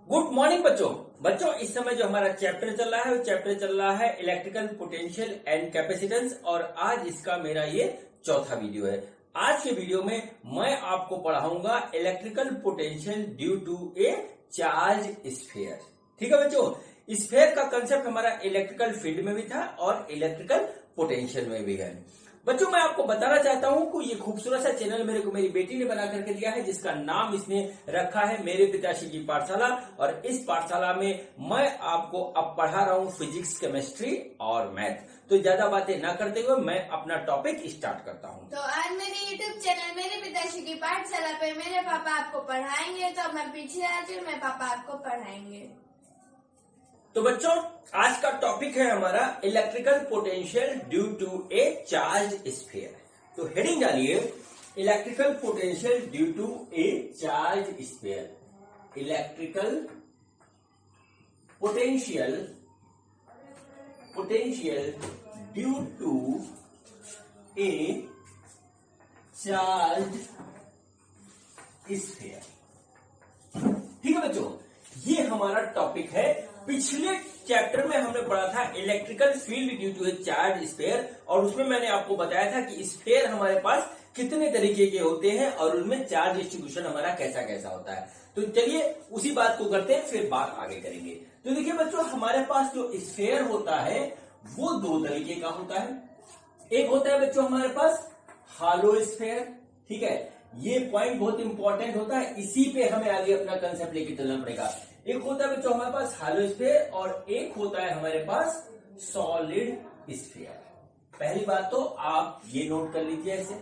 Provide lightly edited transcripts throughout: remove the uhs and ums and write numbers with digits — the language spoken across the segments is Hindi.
गुड मॉर्निंग बच्चों इस समय जो हमारा चैप्टर चल रहा है वो चैप्टर चल रहा है इलेक्ट्रिकल पोटेंशियल एंड कैपेसिटेंस। और आज इसका मेरा ये चौथा वीडियो है। आज के वीडियो में मैं आपको पढ़ाऊंगा electrical potential due to a charge sphere. ठीक है बच्चों, स्फीयर का कंसेप्ट हमारा इलेक्ट्रिकल फील्ड में भी था और इलेक्ट्रिकल पोटेंशियल में भी है। बच्चों मैं आपको बताना चाहता हूं कि ये खूबसूरत सा चैनल मेरे को मेरी बेटी ने बना करके दिया है, जिसका नाम इसने रखा है मेरे पिताश्री की पाठशाला। और इस पाठशाला में मैं आपको अब पढ़ा रहा हूं फिजिक्स, केमिस्ट्री और मैथ। तो ज्यादा बातें ना करते हुए मैं अपना टॉपिक स्टार्ट करता हूं। तो आज मेरे यूट्यूब चैनल मेरे पिताश्री की पाठशाला पे मेरे पापा आपको पढ़ाएंगे। तो मैं पीछे आती हूँ, मेरे पापा आपको पढ़ाएंगे। तो बच्चों आज का टॉपिक है हमारा electrical potential due to a charge sphere. तो हेडिंग डालिए electrical potential due to a charge sphere. Electrical potential due to a charge sphere. ठीक है बच्चों, ये हमारा टॉपिक है। पिछले चैप्टर में हमने पढ़ा था electrical field due to a charge sphere, और उसमें मैंने आपको बताया था कि स्फीयर हमारे पास कितने तरीके के होते हैं और उनमें चार्ज डिस्ट्रीब्यूशन हमारा कैसा कैसा होता है। तो चलिए उसी बात को करते हैं, फिर बात आगे करेंगे। तो देखिए बच्चों, हमारे पास जो स्फीयर होता है वो दो तरीके का होता है। एक होता है बच्चों हमारे पास हॉलो स्फीयर। ठीक है, ये पॉइंट बहुत इंपॉर्टेंट होता है, इसी पे हमें आगे अपना कंसेप्ट लेके चलना पड़ेगा। एक होता है बच्चों हमारे पास हॉलो स्फीयर और एक होता है हमारे पास सॉलिड स्फीयर। पहली बात तो आप ये नोट कर लीजिए ऐसे।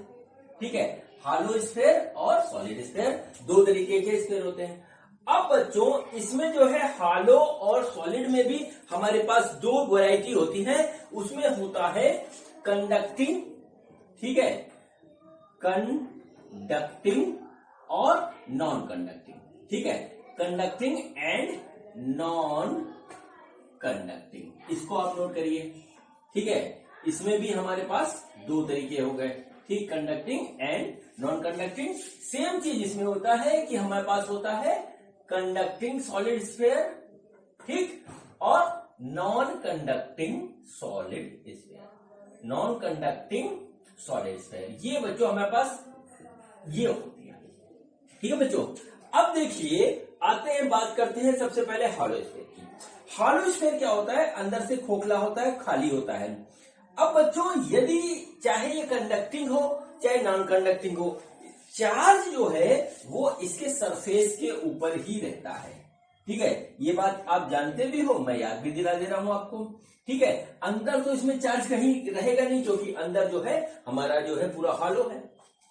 ठीक है, हॉलो स्फीयर और सॉलिड स्फीयर दो तरीके के स्फीयर होते हैं। अब बच्चों इसमें जो है हॉलो और सॉलिड में भी हमारे पास दो वैरायटी होती है। उसमें होता है कंडक्टिंग, ठीक है, कंडक्टिंग और नॉन कंडक्टिंग। ठीक है, कंडक्टिंग एंड नॉन कंडक्टिंग, इसको आप नोट करिए। ठीक है, इसमें भी हमारे पास दो तरीके हो गए। ठीक, conducting and non conducting. Same चीज इसमें होता है कि हमारे पास होता है कंडक्टिंग सॉलिड स्फीयर, ठीक, और non conducting solid sphere. Non conducting solid sphere ये बच्चों हमारे पास ये होती है। ठीक है बच्चों, अब देखिए आते हैं, बात करते हैं सबसे पहले हॉलो स्फीयर की। हॉलो स्फीयर क्या होता है? अंदर से खोखला होता है, खाली होता है। अब बच्चों यदि चाहे ये कंडक्टिंग हो चाहे नॉन कंडक्टिंग हो, चार्ज जो है वो इसके सरफेस के ऊपर ही रहता है। ठीक है, ये बात आप जानते भी हो, मैं याद भी दिला दे रहा हूं आपको। ठीक है, अंदर तो इसमें चार्ज कहीं रहेगा नहीं, क्योंकि अंदर जो है हमारा जो है पूरा हॉलो है।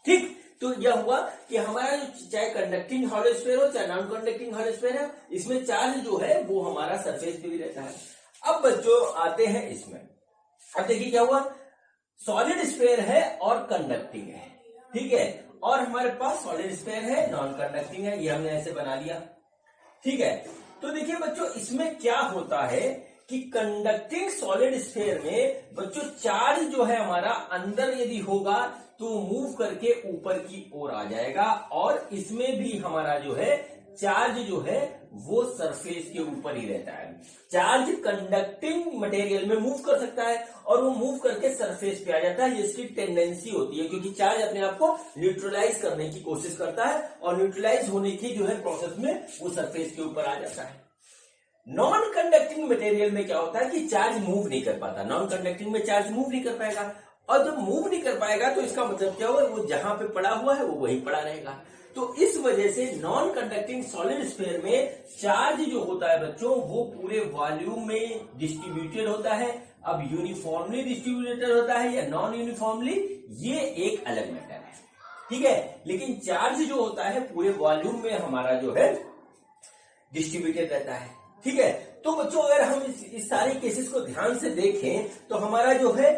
ठीक, तो यह हुआ कि हमारा जो चाहे कंडक्टिंग हॉलो स्फीयर हो चाहे नॉन कंडक्टिंग हॉलो स्फीयर है, इसमें चार्ज जो है वो हमारा सरफेस पे भी रहता है। अब बच्चों आते हैं इसमें। अब देखिए क्या हुआ, सॉलिड स्फीयर है और कंडक्टिंग है। ठीक है, और हमारे पास सॉलिड स्फीयर है, नॉन कंडक्टिंग है, ये हमने ऐसे बना लिया। ठीक है, तो देखिए बच्चों इसमें क्या होता है कि कंडक्टिंग सॉलिड स्फीयर में बच्चों चार्ज जो है हमारा अंदर यदि होगा तो मूव करके ऊपर की ओर आ जाएगा, और इसमें भी हमारा जो है चार्ज जो है वो सरफेस के ऊपर ही रहता है। चार्ज कंडक्टिंग मटेरियल में मूव कर सकता है और वो मूव करके सरफेस पे आ जाता है, ये इसकी टेंडेंसी होती है, क्योंकि चार्ज अपने आप को न्यूट्रलाइज करने की कोशिश करता है और न्यूट्रलाइज होने की जो है प्रोसेस में वो सरफेस के ऊपर आ जाता है। नॉन कंडक्टिंग मटेरियल में क्या होता है कि चार्ज मूव नहीं कर पाता। नॉन कंडक्टिंग में चार्ज मूव नहीं कर पाएगा, और जब मूव नहीं कर पाएगा तो इसका मतलब क्या होगा, वो जहां पे पड़ा हुआ है वो वहीं पड़ा रहेगा। तो इस वजह से नॉन कंडक्टिंग सॉलिड स्फीयर में चार्ज जो होता है बच्चों वो पूरे वॉल्यूम में डिस्ट्रीब्यूटेड होता है। अब यूनिफॉर्मली डिस्ट्रीब्यूटेड होता है या नॉन यूनिफॉर्मली, ये एक अलग मैटर है। ठीक है, लेकिन चार्ज जो होता है पूरे वॉल्यूम में हमारा जो है डिस्ट्रीब्यूटेड रहता है। ठीक है, तो बच्चों अगर हम इस सारे केसेस को ध्यान से देखें तो हमारा जो है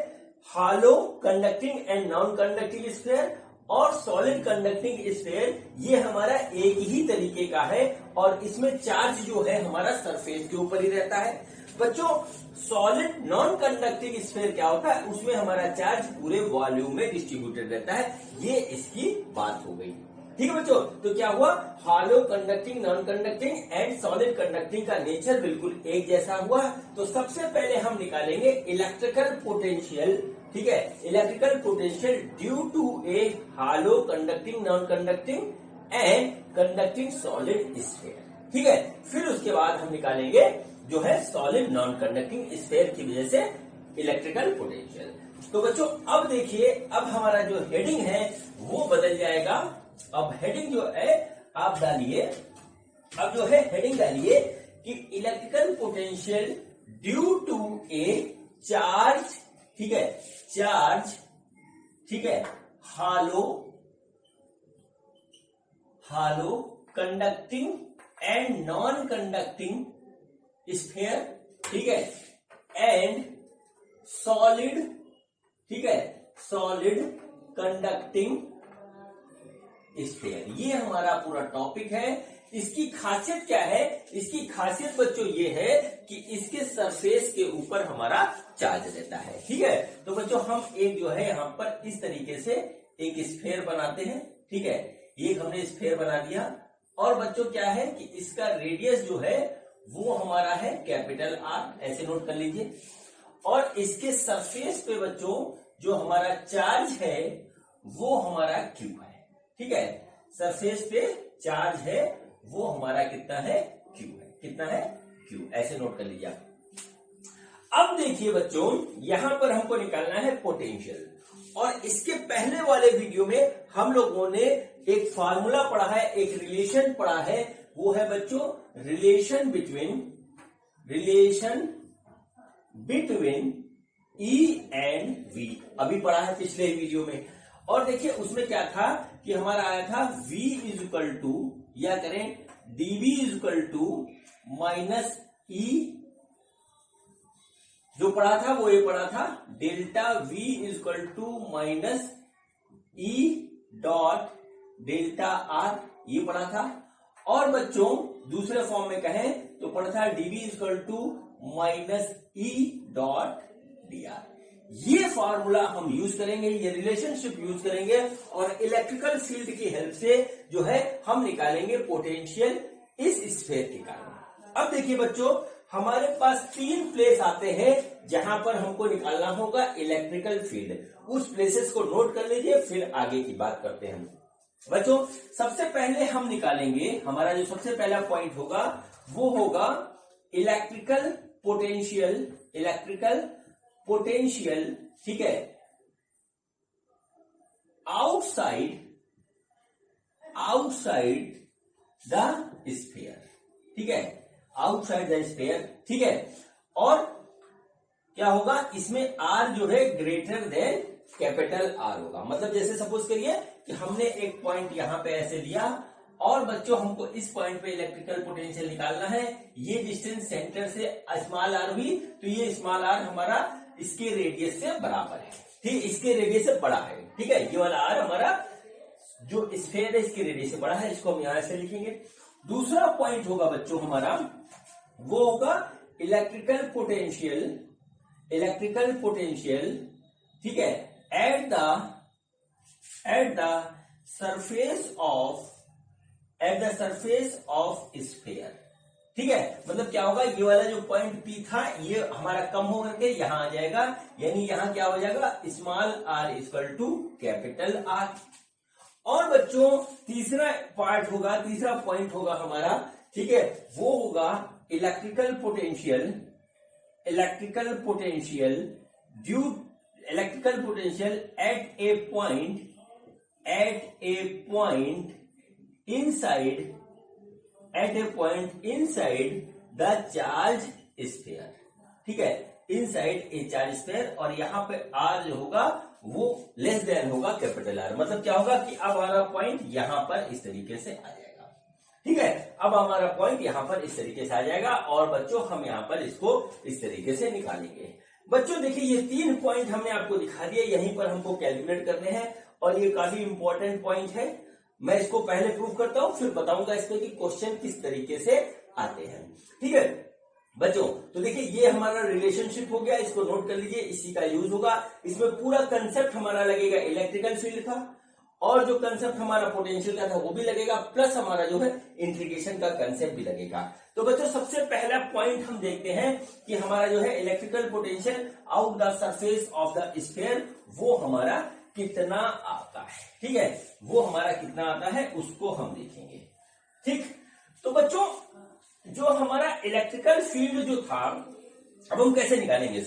hollow conducting and non conducting sphere और सॉलिड कंडक्टिंग स्फीयर ये हमारा एक ही तरीके का है, और इसमें चार्ज जो है हमारा सरफेस के ऊपर ही रहता है। बच्चों सॉलिड नॉन कंडक्टिंग स्फीयर क्या होता है, उसमें हमारा चार्ज पूरे वॉल्यूम में डिस्ट्रीब्यूटेड रहता है। ये इसकी बात हो गई। ठीक है बच्चों, तो क्या हुआ, hollow conducting, non conducting and solid conducting का नेचर बिल्कुल एक जैसा हुआ। तो सबसे पहले हम निकालेंगे इलेक्ट्रिकल पोटेंशियल, ठीक है, electrical potential due to a hollow conducting, non conducting and conducting solid sphere, ठीक है। फिर उसके बाद हम निकालेंगे जो है सॉलिड नॉन कंडक्टिंग स्फीयर की वजह से इलेक्ट्रिकल पोटेंशियल। तो बच्चों अब देखिए, अब हमारा जो हेडिंग है वो बदल जाएगा। अब हेडिंग जो है आप डालिए, अब जो है हेडिंग डालिए कि electrical potential due to a charge, ठीक है, चार्ज, ठीक है, hollow conducting and non conducting sphere, ठीक है, एंड सॉलिड, ठीक है, सॉलिड कंडक्टिंग स्फीयर। ये हमारा पूरा टॉपिक है। इसकी खासियत क्या है, इसकी खासियत बच्चों ये है कि इसके सरफेस के ऊपर हमारा चार्ज रहता है, ठीक है। तो बच्चों हम एक जो है यहां पर इस तरीके से एक स्फीयर बनाते हैं, ठीक है, ये हमने स्फीयर बना दिया। और बच्चों क्या है कि इसका रेडियस जो है वो हमारा है कैपिटल आर, ऐसे नोट कर लीजिए। और इसके सरफेस पे बच्चों जो हमारा चार्ज है वो हमारा क्यू है, ठीक है, सरफेस पे चार्ज है वो हमारा कितना है, क्यू है, कितना है, क्यू, ऐसे नोट कर लीजिए। अब देखिए बच्चों यहां पर हमको निकालना है पोटेंशियल। और इसके पहले वाले वीडियो में हम लोगों ने एक फार्मूला पढ़ा है, एक रिलेशन पढ़ा है, वो है बच्चों relation between E and V, अभी पढ़ा है पिछले वीडियो में। और देखिए उसमें क्या था कि हमारा आया था V इज इक्वल टू, या करें dV is equal to minus E, जो पढ़ा था वो ये पढ़ा था delta V is equal to minus E dot delta R, ये पढ़ा था। और बच्चों दूसरे फॉर्म में कहें तो पढ़ा था dV is equal to minus E dot dr। ये फार्मूला हम यूज करेंगे, ये रिलेशनशिप यूज करेंगे और इलेक्ट्रिकल फील्ड की हेल्प से जो है हम निकालेंगे पोटेंशियल इस स्फीयर के कारण। अब देखिए बच्चों हमारे पास 3 प्लेस आते हैं जहां पर हमको निकालना होगा इलेक्ट्रिकल फील्ड। उस प्लेसेस को नोट कर लीजिए, फिर आगे की बात करते हैं। बच्चों सबसे पहले हम निकालेंगे, हमारा जो सबसे पहला पॉइंट होगा वो होगा इलेक्ट्रिकल पोटेंशियल, ठीक है, आउटसाइड द स्फीयर, ठीक है, आउटसाइड द स्फीयर, ठीक है। और क्या होगा इसमें आर जो है ग्रेटर देन कैपिटल आर होगा। मतलब जैसे सपोज करिए कि हमने एक पॉइंट यहां पे ऐसे लिया और बच्चों हमको इस पॉइंट पे इलेक्ट्रिकल पोटेंशियल निकालना है। ये डिस्टेंस सेंटर से स्मॉल आर हुई, तो ये स्मॉल आर हमारा इसके रेडियस से बराबर है, ठीक, इसके रेडियस से बड़ा है, ठीक है। ये वाला आर हमारा जो स्फीयर है इसके रेडियस से बड़ा है, इसको हम यहां से लिखेंगे। दूसरा पॉइंट होगा बच्चों हमारा वो होगा इलेक्ट्रिकल पोटेंशियल, ठीक है, eight the surface of sphere, ठीक है। मतलब क्या होगा, ये वाला जो पॉइंट P था ये हमारा कम हो करके यहां आ जाएगा, यानी यहां क्या हो जाएगा small r equal to capital R। और बच्चों तीसरा पार्ट होगा, तीसरा पॉइंट होगा हमारा, ठीक है, वो होगा electrical potential at A point inside the charge sphere, ठीक है, इनसाइड ए चार्ज स्फीयर। और यहां पे R जो होगा वो लेस देन होगा कैपिटल R। मतलब क्या होगा कि अब हमारा पॉइंट यहां पर इस तरीके से आ जाएगा, ठीक है, अब हमारा पॉइंट यहां पर इस तरीके से आ जाएगा। और बच्चों हम यहां पर इसको इस तरीके से निकालेंगे। बच्चों देखिए ये 3 पॉइंट हमने आपको दिखा दिए, यहीं पर हमको कैलकुलेट करने हैं और ये काफी इंपॉर्टेंट पॉइंट है। मैं इसको पहले प्रूव करता हूं, फिर बताऊंगा इसमें कि क्वेश्चन किस तरीके से आते हैं, ठीक है बच्चों। तो देखिए ये हमारा रिलेशनशिप हो गया, इसको नोट कर लीजिए, इसी का यूज होगा। इसमें पूरा कंसेप्ट हमारा लगेगा इलेक्ट्रिकल फील्ड का। और जो कंसेप्ट हमारा पोटेंशियल का था वो भी लगेगा, प्लस हमारा जो है इंटीग्रेशन का कंसेप्ट भी लगेगा। तो बच्चों सबसे पहला पॉइंट हम देखते हैं कि हमारा जो है electrical potential out the surface of the sphere वो हमारा कितना आता है। ठीक है, वो हमारा कितना आता है उसको हम देखेंगे। ठीक, तो बच्चों जो हमारा इलेक्ट्रिकल फील्ड जो था, अब हम कैसे निकालेंगे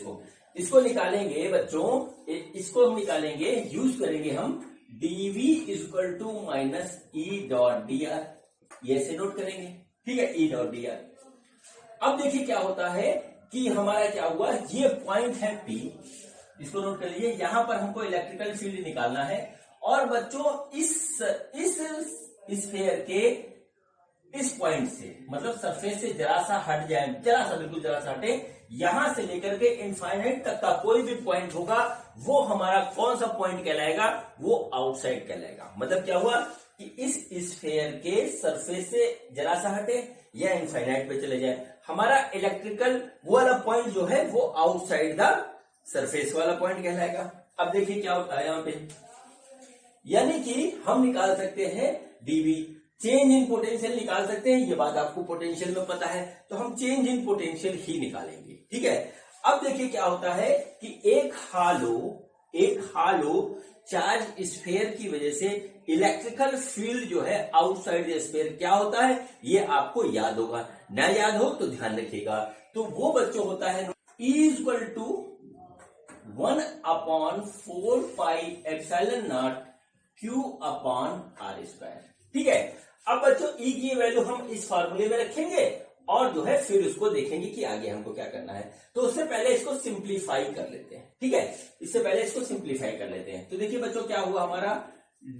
इसको निकालेंगे बच्चों, इसको हम निकालेंगे, यूज करेंगे हम dv equal to minus E dot D R, ये ऐसे नोट करेंगे। ठीक है, ई डॉट डी आर। अब देखिए क्या होता है कि हमारा क्या हुआ, ये पॉइंट है P, इसको नोट कर लीजिए। यहां पर हमको इलेक्ट्रिकल फील्ड निकालना है और बच्चों इस स्फीयर के इस पॉइंट से, मतलब सरफेस से जरा सा हट जाए, बिल्कुल जरा सा हटे, यहां से लेकर के इनफाइनाइट तक का कोई भी पॉइंट होगा वो हमारा कौन सा पॉइंट कहलाएगा, वो आउटसाइड कहलाएगा। मतलब क्या हुआ कि इस स्फीयर के सरफेस से जरा सा हटे या इनफाइनाइट पे चले जाए, हमारा इलेक्ट्रिकल वो वाला पॉइंट जो है वो आउटसाइड द सरफेस वाला पॉइंट कहलाएगा। अब देखिए क्या होता है यहां पे, यानी कि हम निकाल सकते हैं डीवी, चेंज इन पोटेंशियल निकाल सकते हैं। ये बात आपको पोटेंशियल में पता है, तो हम चेंज इन पोटेंशियल ही निकालेंगे। ठीक है, अब देखिए क्या होता है कि एक हालो चार्ज स्फीयर की वजह से इलेक्ट्रिकल फील्ड जो है आउटसाइड द स्फीयर क्या होता है, ये आपको याद होगा, ना याद हो तो ध्यान रखिएगा। तो वो बच्चों होता है E equal to 1/4 pi epsilon naught Q upon R square. ठीक है, अब बच्चों E की वैल्यू हम इस फार्मूले में रखेंगे और जो है फिर उसको देखेंगे कि आगे हमको क्या करना है। तो उससे पहले इसको सिंप्लीफाई कर लेते हैं। ठीक है, इससे पहले इसको सिंप्लीफाई कर लेते हैं। तो देखिए बच्चों क्या हुआ, हमारा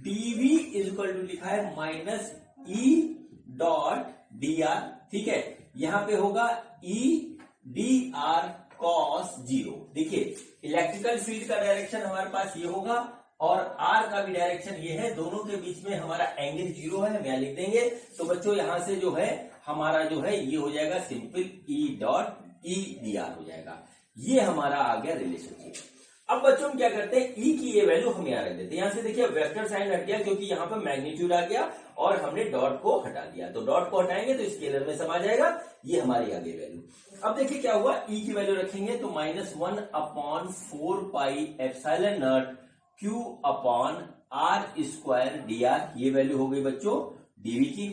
dv इक्वल टू लिखा है minus E dot D are. ठीक है, यहां पे होगा ई डी आर कॉस 0। देखिए इलेक्ट्रिकल फील्ड का डायरेक्शन हमारे पास ये होगा और आर का भी डायरेक्शन ये है, दोनों के बीच में हमारा एंगल 0 है, हम यहां लिख देंगे। तो बच्चों यहां से जो है हमारा जो है ये हो जाएगा simple E dot E D are हो जाएगा। ये हमारा आ गया रिलेशनशिप। अब बच्चों हम क्या करते हैं, ई की ये वैल्यू हम यहां रख देते हैं। यहां से देखिए वेक्टर साइन हट गया क्योंकि यहां पर मैग्नीट्यूड आ गया और हमने डॉट को हटा दिया, तो डॉट को हटाएंगे तो स्केलर में समा जाएगा, ये हमारी आगे वैल्यू। अब देखिए क्या हुआ, ई की वैल्यू रखेंगे तो -1/4 pi epsilon naught Q upon R square D R, ये वैल्यू हो गई बच्चों डीवी की।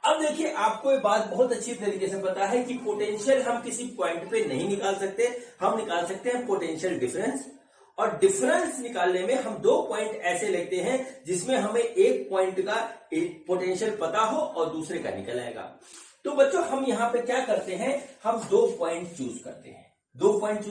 अब देखिए आपको ये बात बहुत अच्छी तरीके से पता है कि पोटेंशियल हम किसी पॉइंट पे नहीं निकाल सकते, हम निकाल सकते हैं पोटेंशियल डिफरेंस। और डिफरेंस निकालने में हम दो पॉइंट ऐसे लेते हैं जिसमें हमें एक पॉइंट का पोटेंशियल पता हो और दूसरे का निकल आएगा। तो बच्चों हम यहां पे क्या करते हैं, हम दो पॉइंट चूज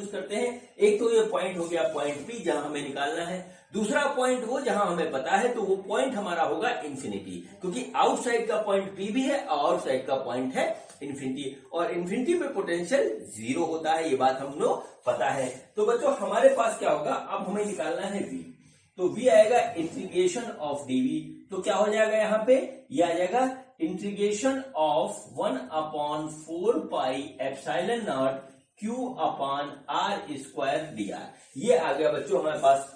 करते हैं, एक तो ये पॉइंट हो गया पॉइंट P जहां हमें निकालना है, दूसरा पॉइंट वो जहां हमें पता है, तो वो पॉइंट हमारा होगा इंफिनिटी, क्योंकि आउटसाइड का पॉइंट P भी है और आउटसाइड का पॉइंट है इंफिनिटी, और इंफिनिटी पे पोटेंशियल 0 होता है, ये बात हम लोग पता है। तो बच्चों हमारे पास क्या होगा, अब हमें निकालना है V, तो V आएगा इंटीग्रेशन ऑफ dV, तो क्या हो जाएगा यहाँ पे, ये आ जाएगा integration of 1/4 pi epsilon naught Q upon R square D R. ये आ गया बच्चों हमारे पास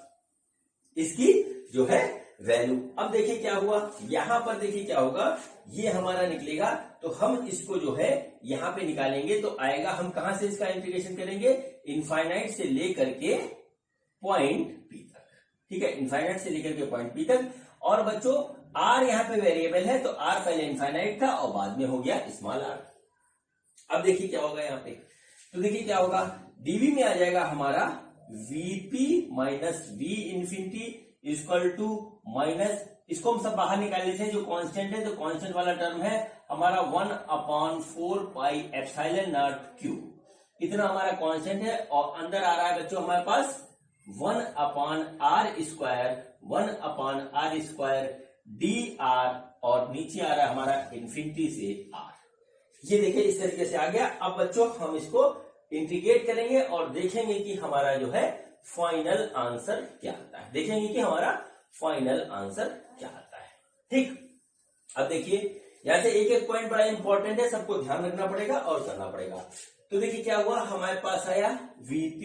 इसकी जो है वैल्यू। अब देखिए क्या हुआ, यहां पर देखिए क्या होगा, ये हमारा निकलेगा, तो हम इसको जो है यहां पे निकालेंगे तो आएगा, हम कहां से इसका इंटीग्रेशन करेंगे, इनफाइनाइट से लेकर के पॉइंट P तक। ठीक है, इनफाइनाइट से लेकर के पॉइंट P तक। और बच्चों R यहां पे वेरिएबल है, तो R पहले इनफाइनाइट था और बाद में हो गया स्मॉल r। अब देखिए क्या होगा यहाँ पे, तो देखिए क्या होगा, dV में आ जाएगा हमारा Vp minus V infinity equal to minus, इसको हम सब बाहर निकाल लेते हैं, जो कांस्टेंट है तो कांस्टेंट वाला टर्म है हमारा 1/4 पाई एप्सिलॉन नॉट Q, इतना हमारा कांस्टेंट है, और अंदर आ रहा है बच्चों हमारे पास 1/R स्क्वायर डी आर, और नीचे आ रहा है हमारा इंफिनिटी से R। ये देखिए इस तरीके से आ गया। अब बच्चों हम इसको इंटीग्रेट करेंगे और देखेंगे कि हमारा जो है फाइनल आंसर क्या आता है, ठीक। अब देखिए यहां से एक एक पॉइंट बड़ा इंपॉर्टेंट है, सबको ध्यान रखना पड़ेगा और करना पड़ेगा। तो देखिए क्या हुआ, हमारे पास आया Vp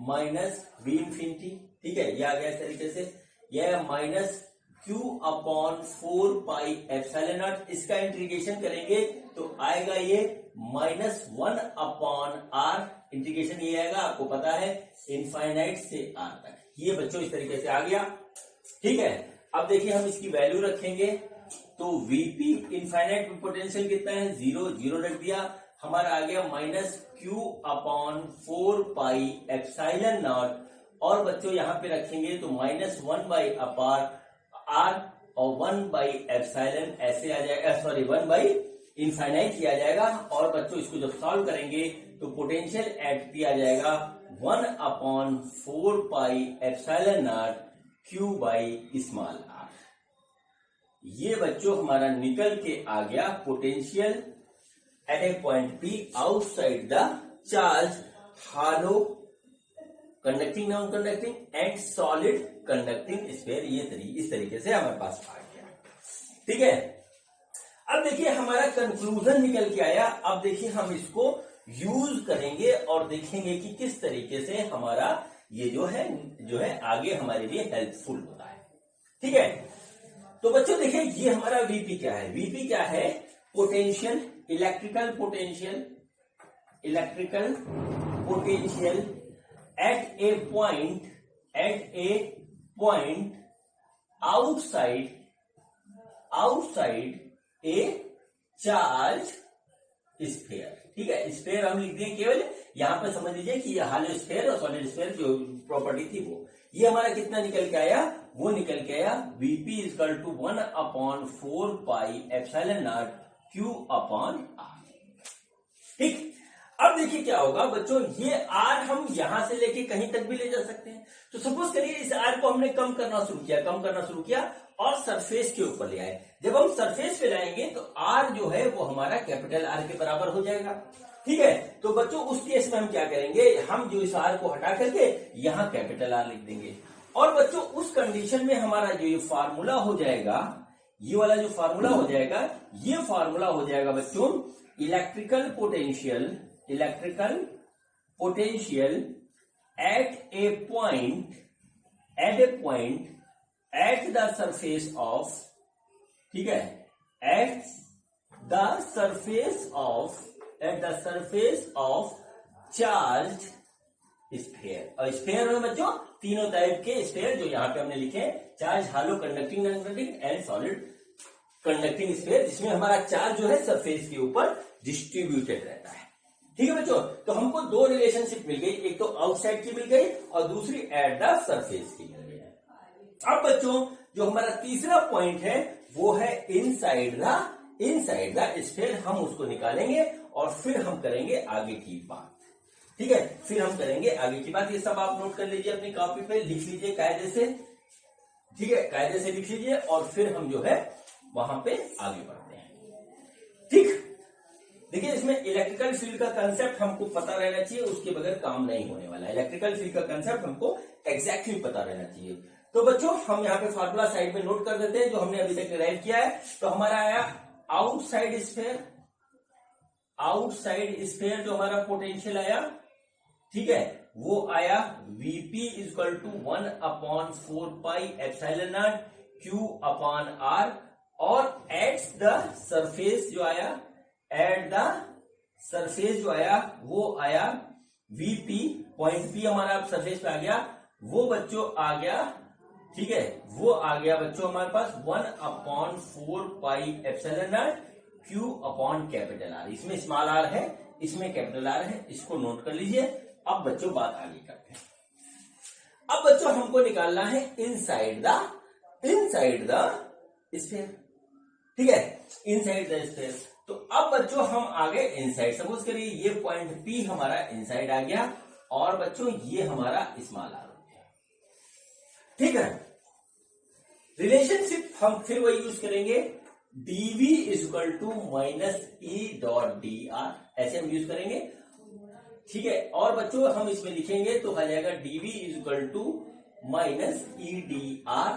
माइनस V इंफिनिटी, ठीक है, ये आ गया इस तरीके से। यह minus Q upon 4 pi epsilon not. इसका इंटीग्रेशन करेंगे तो आएगा ये -1 अपॉन R। इंटीग्रेशन ये आएगा, आपको पता है, इनफाइनाइट से R तक। ये बच्चों इस तरीके से आ गया। ठीक है, अब देखिए हम इसकी वैल्यू रखेंगे तो Vp इनफाइनाइट पोटेंशियल कितना है, 0, 0 रख दिया, हमारा आ गया -Q upon 4 pi epsilon not. और बच्चों यहां पे रखेंगे तो -1 बाई अपार R और 1 बाई एप्सिलॉन ऐसे आ जाएगा, सॉरी 1 बाई इनफाइनाइट किया जाएगा। और बच्चों इसको जब सॉल्व करेंगे तो पोटेंशियल एट पी आ जाएगा 1 upon 4 pi epsilon naught Q by small r। ये बच्चों हमारा निकल के आ गया potential at A point P outside the charge hello conducting non conducting and solid conducting sphere. ये इस तरीके से हमारे पास आ गया। ठीक है, अब देखिए हमारा कंक्लूजन निकल के आया। अब देखिए हम इसको यूज करेंगे और देखेंगे कि किस तरीके से हमारा ये जो है आगे हमारे लिए हेल्पफुल होता है। ठीक है, तो बच्चों देखिए ये हमारा वीपी क्या है। वीपी क्या है, potential, electrical potential at A point outside A charge sphere. ठीक है, स्फीयर हम लिख दें केवल, यहां पे समझ लीजिए कि ये हालो स्फीयर और सॉलिड स्फीयर जो प्रॉपर्टी थी वो, ये हमारा कितना निकल के आया, वो निकल के आया Vp equal to 1 upon 4 pi epsilon naught Q upon R। ठीक, अब देखिए क्या होगा बच्चों, ये R हम यहां से लेके कहीं तक भी ले जा सकते हैं। तो सपोज करिए इस R को हमने कम करना शुरू किया और सरफेस के ऊपर ले आए। जब हम सरफेस पे लाएंगे तो R जो है वो हमारा कैपिटल R के बराबर हो जाएगा। ठीक है, तो बच्चों उस केस में हम क्या करेंगे, हम जो इस R को हटा करके यहाँ कैपिटल R लिख देंगे। और बच्चों उस कंडीशन में हमारा जो ये फार्मूला हो जाएगा, ये वाला जो फार्मूला हो जाएगा, ये फार्मूला हो जाएगा बच्चों electrical potential at A point eight the surface of, ठीक है, eight the surface of charge sphere. और स्फीयर में बच्चों तीनों टाइप के स्फीयर जो यहां पे हमने लिखे, charge, hello, conducting, non conducting and solid conducting sphere, जिसमें हमारा चार्ज जो है सरफेस के ऊपर डिस्ट्रीब्यूटेड रहता है। ठीक है बच्चों, तो हमको दो रिलेशनशिप मिल गई, एक तो आउटसाइड की मिल गई और दूसरी एट द सरफेस की मिल गई। अब बच्चों जो हमारा तीसरा पॉइंट है वो है इनसाइड द स्फीयर। हम उसको निकालेंगे और फिर हम करेंगे आगे की बात। ठीक है, फिर हम करेंगे आगे की बात। ये सब आप नोट कर लीजिए, अपनी कॉपी पे लिख लीजिए कायदे से। ठीक है, कायदे से लिख लीजिए और फिर हम जो है वहां पे आगे बढ़ते हैं। ठीक, देखिए इसमें इलेक्ट्रिकल फील्ड का कंसेप्ट हमको पता रहना चाहिए, उसके बगैर काम नहीं होने वाला। इलेक्ट्रिकल फील्ड का कंसेप्ट हमको एग्जैक्टली पता रहना चाहिए। तो बच्चों हम यहाँ पे फार्मूला साइड में नोट कर देते हैं जो हमने अभी तक डिराइव किया है। तो हमारा आया आउटसाइड स्फीयर जो हमारा पोटेंशियल आया, ठीक है, वो आया Vp equal to 1 upon 4 pi epsilon naught Q upon R। और एट द सरफेस जो आया, वो आया Vp, पॉइंट P हमारा सरफेस पे आ गया, वो बच्चों आ गया। ठीक है, वो आ गया बच्चों हमारे पास 1 upon 4 pi epsilon naught Q upon capital R। इसमें स्मॉल r है, इसमें कैपिटल R है, इसको नोट कर लीजिए। अब बच्चों बात आगे करते हैं। अब बच्चों हमको निकालना है इनसाइड द स्फीयर। ठीक है, इनसाइड द स्फीयर। तो अब बच्चों हम आगे इनसाइड, सपोज करिए ये पॉइंट P हमारा इनसाइड आ गया और बच्चों ये हमारा स्मॉल r हो गया। ठीक है, रिलेशनशिप हम फिर वही यूज करेंगे, dv equal to minus E dot D R, ऐसे हम यूज करेंगे। ठीक है, और बच्चों हम इसमें लिखेंगे तो आ जाएगा dv equal to minus E D R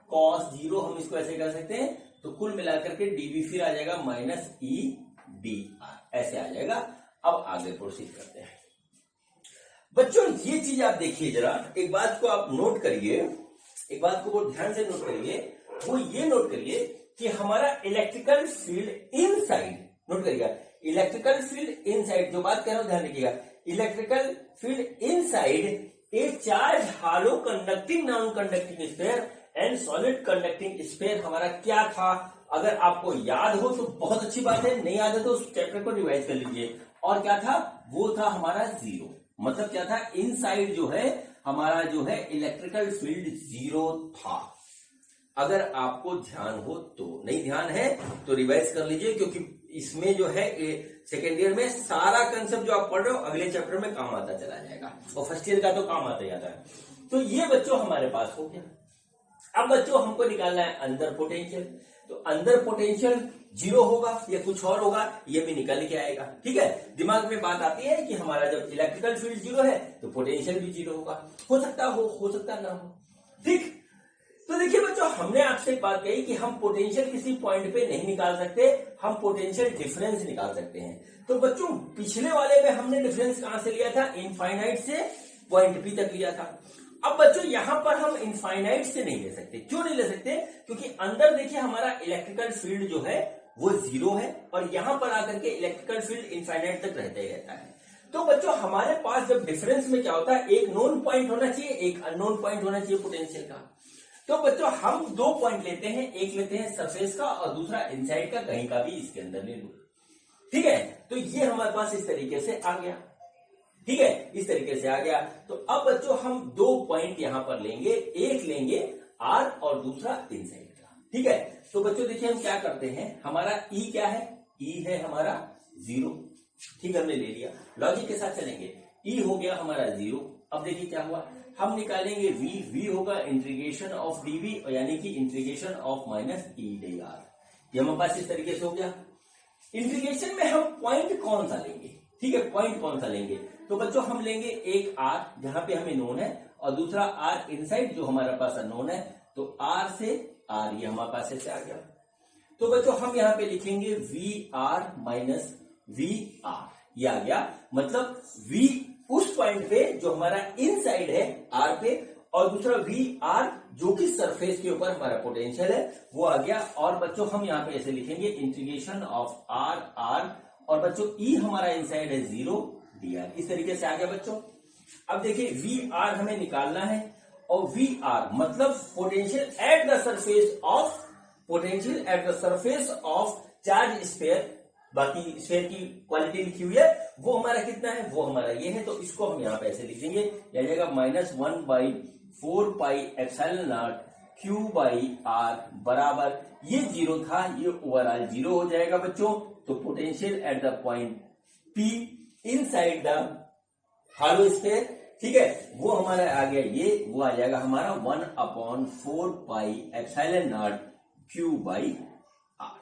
cos 0। हम इसको ऐसे कर सकते हैं, तो कुल मिलाकर के dv फिर आ जाएगा माइनस ई डी आर, ऐसे आ जाएगा। अब आगे प्रोसीड करते हैं। बच्चों ये चीज आप देखिए जरा, एक बात को आप नोट करिए एक बात को बहुत ध्यान से नोट करिए, वो ये नोट करिए कि हमारा इलेक्ट्रिकल फील्ड इनसाइड, नोट करिएगा इलेक्ट्रिकल फील्ड इनसाइड, जो बात कह रहा हूं ध्यान रखिएगा, electrical field inside a charge hello conducting non conducting sphere and solid conducting sphere हमारा क्या था। अगर आपको याद हो तो बहुत अच्छी बात है, नहीं याद है तो उस चैप्टर को रिवाइज कर लीजिए। और क्या था, वो था हमारा जीरो, मतलब क्या था, इनसाइड जो है हमारा जो है इलेक्ट्रिकल फील्ड जीरो था। अगर आपको ध्यान हो तो, नहीं ध्यान है तो रिवाइज कर लीजिए, क्योंकि इसमें जो है सेकेंड ईयर में सारा कंसेप्ट जो आप पढ़ रहे हो अगले चैप्टर में काम आता चला जाएगा, और फर्स्ट ईयर का तो काम आता ही आता है। तो ये बच्चों हमारे पास हो गया। अब बच्चों हमको निकालना है अंदर पोटेंशियल, तो अंदर पोटेंशियल जीरो होगा या कुछ और होगा, ये भी निकल के आएगा। ठीक है, दिमाग में बात आती है कि हमारा जब इलेक्ट्रिकल फील्ड जीरो है तो पोटेंशियल भी जीरो होगा, हो सकता ना हो। ठीक, तो देखिए बच्चों, हमने आपसे एक बात कही कि हम पोटेंशियल किसी पॉइंट पे नहीं निकाल सकते, हम पोटेंशियल डिफरेंस निकाल सकते हैं। तो बच्चों पिछले वाले में हमने डिफरेंस कहां से लिया था, इनफाइनाइट से पॉइंट पी तक लिया था। अब बच्चों यहां पर हम इनफाइनाइट से नहीं ले सकते। क्यों नहीं ले सकते, क्योंकि अंदर देखिए हमारा इलेक्ट्रिकल फील्ड जो है वो जीरो है, और यहां पर आकर के इलेक्ट्रिकल फील्ड इनफाइनाइट तक रहता ही रहता है। तो बच्चों हमारे पास जब डिफरेंस में क्या होता है, एक नोन पॉइंट होना चाहिए, एक अननोन पॉइंट होना चाहिए पोटेंशियल का। तो बच्चों हम दो पॉइंट लेते हैं, एक लेते हैं सरफेस का और दूसरा इनसाइड का, कहीं का भी इसके अंदर ले लो। ठीक है, तो ये हमारे पास इस तरीके से आ गया। ठीक है, इस तरीके से आ गया। तो अब बच्चों हम दो पॉइंट यहां पर लेंगे, एक लेंगे आर और दूसरा इनसाइड का। ठीक है, तो बच्चों देखिए हम क्या करते हैं, हमारा ई क्या है, ई है हमारा जीरो। ठीक, हमने ले लिया, लॉजिक के साथ चलेंगे। ई हो गया हमारा जीरो। अब देखिए क्या हुआ, हम निकालेंगे वी, वी होगा इंटीग्रेशन ऑफ डीवी, यानी कि integration of minus E D R. ये हमारे पास इस तरीके से हो गया। इंटीग्रेशन में हम पॉइंट कौन सा लेंगे, ठीक है, पॉइंट कौन सा लेंगे, तो बच्चों हम लेंगे एक आर जहां पे हमें नोन है, और दूसरा आर इनसाइड जो हमारे पास अननोन है। तो आर से आर, ये हमारे पास ऐसे आ गया। तो बच्चों हम यहां पे लिखेंगे V R minus V R, ये आ गया। मतलब वी उस पॉइंट पे जो हमारा इनसाइड है आर पे, और दूसरा वी आर जो कि सरफेस के ऊपर हमारा पोटेंशियल है, वो आ गया। और बच्चों हम यहाँ पे ऐसे लिखेंगे इंटीग्रेशन ऑफ आर आर, और बच्चों ई हमारा इनसाइड है जीरो डी आर, इस तरीके से आ गया बच्चों। अब देखिए वी आर हमें निकालना है, और वी आर मतलब potential at the surface of, potential at the surface of charge sphere. बाकी स्फीयर की क्वालिटी लिखी हुई है, वो हमारा कितना है, वो हमारा ये है। तो इसको हम यहाँ पे ऐसे लिख देंगे, आ जाएगा -1/4 pi epsilon naught Q by R बराबर, ये जीरो था, ये ओवरऑल जीरो हो जाएगा बच्चों। तो potential at the point P inside the hollow sphere, ठीक है, वो हमारा आ गया ये, वो आ जाएगा हमारा 1/4 pi epsilon naught Q by R.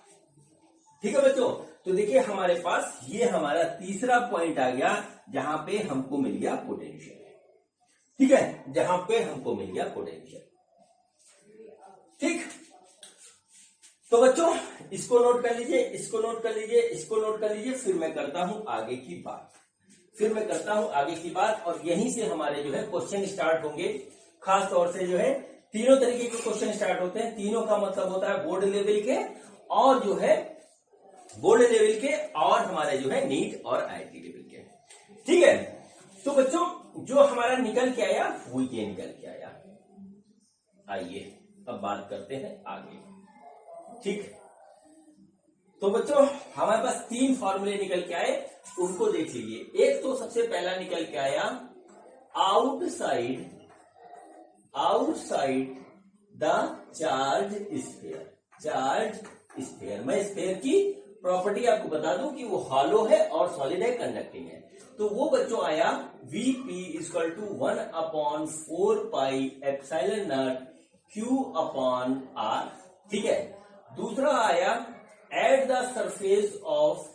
ठीक है बच्चों, तो देखिए हमारे पास ये हमारा तीसरा पॉइंट आ गया जहां पे हमको मिल गया पोटेंशियल। ठीक है, जहां पे हमको मिल गया पोटेंशियल। ठीक, तो बच्चों इसको नोट कर लीजिए, इसको नोट कर लीजिए, इसको नोट कर लीजिए, फिर मैं करता हूं आगे की बात, और यहीं से हमारे जो है क्वेश्चन स्टार्ट होंगे। खास तौर से जो है तीनों तरीके के क्वेश्चन स्टार्ट होते हैं। तीनों का मतलब होता है बोर्ड लेवल के, और जो है बोर्ड लेवल के, और हमारे जो है नीट और आईआईटी लेवल के। ठीक है, तो बच्चों जो हमारा निकल के आया वो ये निकल के आया। आइए अब बात करते हैं आगे। ठीक, तो बच्चों हमारे पास तीन फॉर्मूले निकल के आए, उनको देख लीजिए। एक तो सबसे पहला निकल के आया आउटसाइड द चार्ज स्फीयर। मैं स्फीयर की प्रॉपर्टी आपको बता दूं कि वो हॉलो है और सॉलिड है, कंडक्टिंग है। तो वो बच्चों आया Vp = 1/4 pi epsilon naught Q upon R। ठीक है, दूसरा आया eight the surface of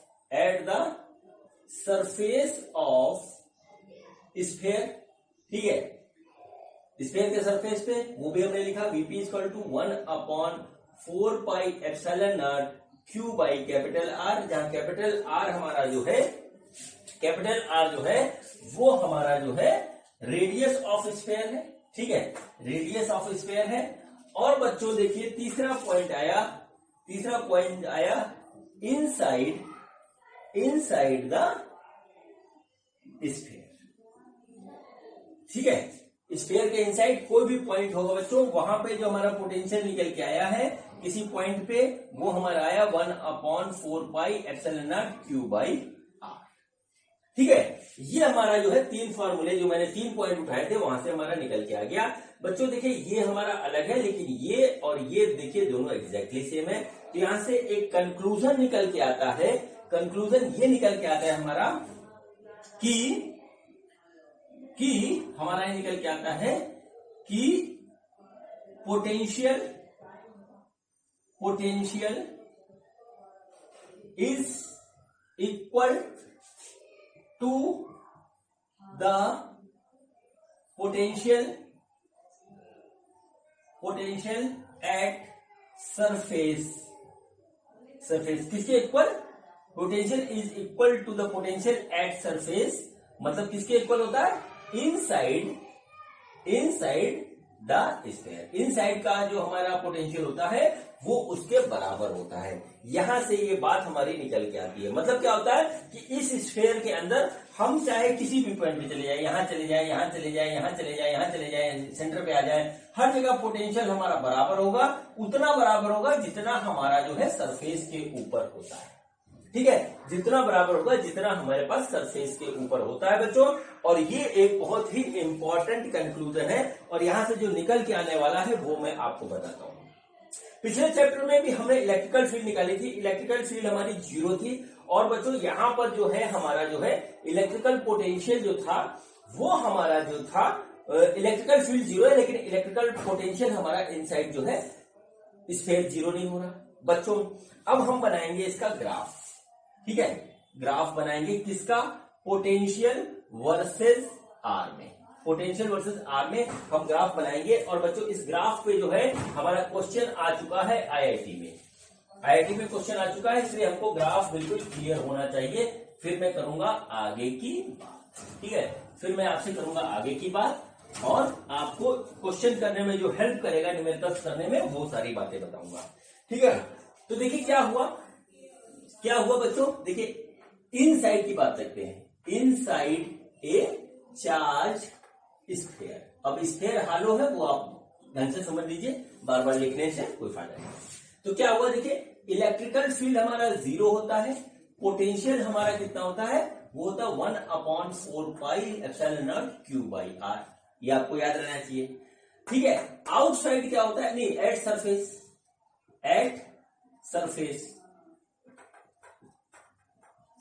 sphere. ठीक है, स्फीयर के सरफेस पे, वो भी हमने लिखा Vp = 1/4 pi epsilon naught Q by capital R, जहां कैपिटल R हमारा जो है, कैपिटल R जो है वो हमारा जो है रेडियस ऑफ स्फीयर है। ठीक है, रेडियस ऑफ स्फीयर है। और बच्चों देखिए तीसरा पॉइंट आया इनसाइड द स्फीयर। ठीक है, स्फीयर के इनसाइड कोई भी पॉइंट होगा बच्चों, वहां पे जो हमारा पोटेंशियल निकल के आया है किसी पॉइंट पे, वो हमारा आया 1/4πε0 Q/r। ठीक है, ये हमारा जो है 3 फॉर्मूले जो मैंने 3 पॉइंट उठाए थे वहां से हमारा निकल के आ गया। बच्चों देखिए ये हमारा अलग है, लेकिन ये और ये देखिए दोनों एग्जैक्टली सेम है। तो यहां से एक कंक्लूजन निकल के आता है, कंक्लूजन ये निकल के आता है हमारा कि हमारा ये निकल के आता है कि potential is equal to the potential at surface. किसके equal? Potential is equal to the potential at surface, मतलब किसके इक्वल होता है? Inside the sphere. इनसाइड का जो हमारा पोटेंशियल होता है वो उसके बराबर होता है। यहां से ये बात हमारी निकल के आती है। मतलब क्या होता है कि इस स्फीयर के अंदर हम चाहे किसी भी पॉइंट पे चले जाए, यहां चले जाए, यहां चले जाए, यहां चले जाए, यहां चले जाए, सेंटर पे आ जाए, हर जगह पोटेंशियल हमारा बराबर होगा, उतना बराबर होगा जितना हमारा जो है सरफेस के ऊपर होता है। ठीक है, जितना बराबर होगा जितना हमारे पास सरफेस के ऊपर होता है बच्चों। और ये एक बहुत ही इंपॉर्टेंट कंक्लूजन है, और यहां से जो निकल के आने वाला है वो मैं आपको बताता हूं। पिछले चैप्टर में भी हमने इलेक्ट्रिकल फील्ड निकाली थी, इलेक्ट्रिकल फील्ड हमारी 0 थी। और बच्चों यहां पर जो है हमारा जो है इलेक्ट्रिकल पोटेंशियल जो था वो हमारा जो था, इलेक्ट्रिकल फील्ड 0 है, लेकिन इलेक्ट्रिकल पोटेंशियल हमारा इनसाइड जो है स्फीयर 0 नहीं हो रहा बच्चों। अब हम बनाएंगे इसका ग्राफ। ठीक है, ग्राफ बनाएंगे किसका? पोटेंशियल वर्सेस आर में, पोटेंशियल वर्सेस आर में हम ग्राफ बनाएंगे। और बच्चों इस ग्राफ पे जो है हमारा क्वेश्चन आ चुका है आईआईटी में क्वेश्चन आ चुका है, इसलिए हमको ग्राफ बिल्कुल क्लियर होना चाहिए। फिर मैं करूंगा आगे की बात। ठीक है, फिर मैं आपसे करूंगा आगे की बात, और आपको क्वेश्चन करने में जो हेल्प करेगा, न्यूमेरिकल्स करने में, वो सारी बातें बताऊंगा। ठीक है, तो देखिए क्या हुआ बच्चों, देखिए इनसाइड की बात करते हैं। Inside a charge sphere. अब स्फीयर हालो है, वो आप ढंग से समझ लीजिए, बार बार लिखने से कोई फायदा नहीं। तो क्या हुआ देखिए, इलेक्ट्रिकल फील्ड हमारा 0 होता है, पोटेंशियल हमारा कितना होता है? वो होता है 1/4πε0 Q/r। ये आपको याद रहना चाहिए। ठीक है, आउटसाइड क्या होता है? नहीं, एट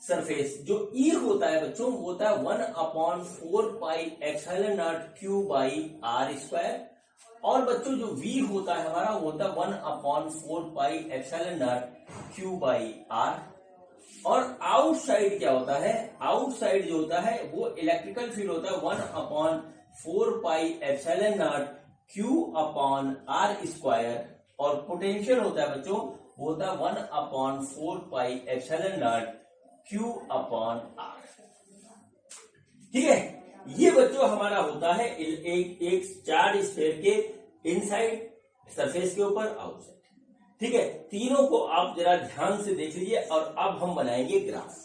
सरफेस जो ई होता है बच्चों वो होता है 1/4πε0 Q/r²। और बच्चों जो v होता है हमारा वो होता है 1/4πε0 Q/r। और आउटसाइड क्या होता है? आउटसाइड जो होता है वो इलेक्ट्रिकल फील्ड होता है 1/4πε0 Q/r²। और पोटेंशियल होता है बच्चों वो होता है 1/4πε0 Q/r। ठीक है, ये बच्चों हमारा होता है एक चार्ज स्फीयर के इनसाइड, सरफेस के ऊपर, आउटसाइड। ठीक है, तीनों को आप जरा ध्यान से देख लीजिए। और अब हम बनाएंगे ग्राफ।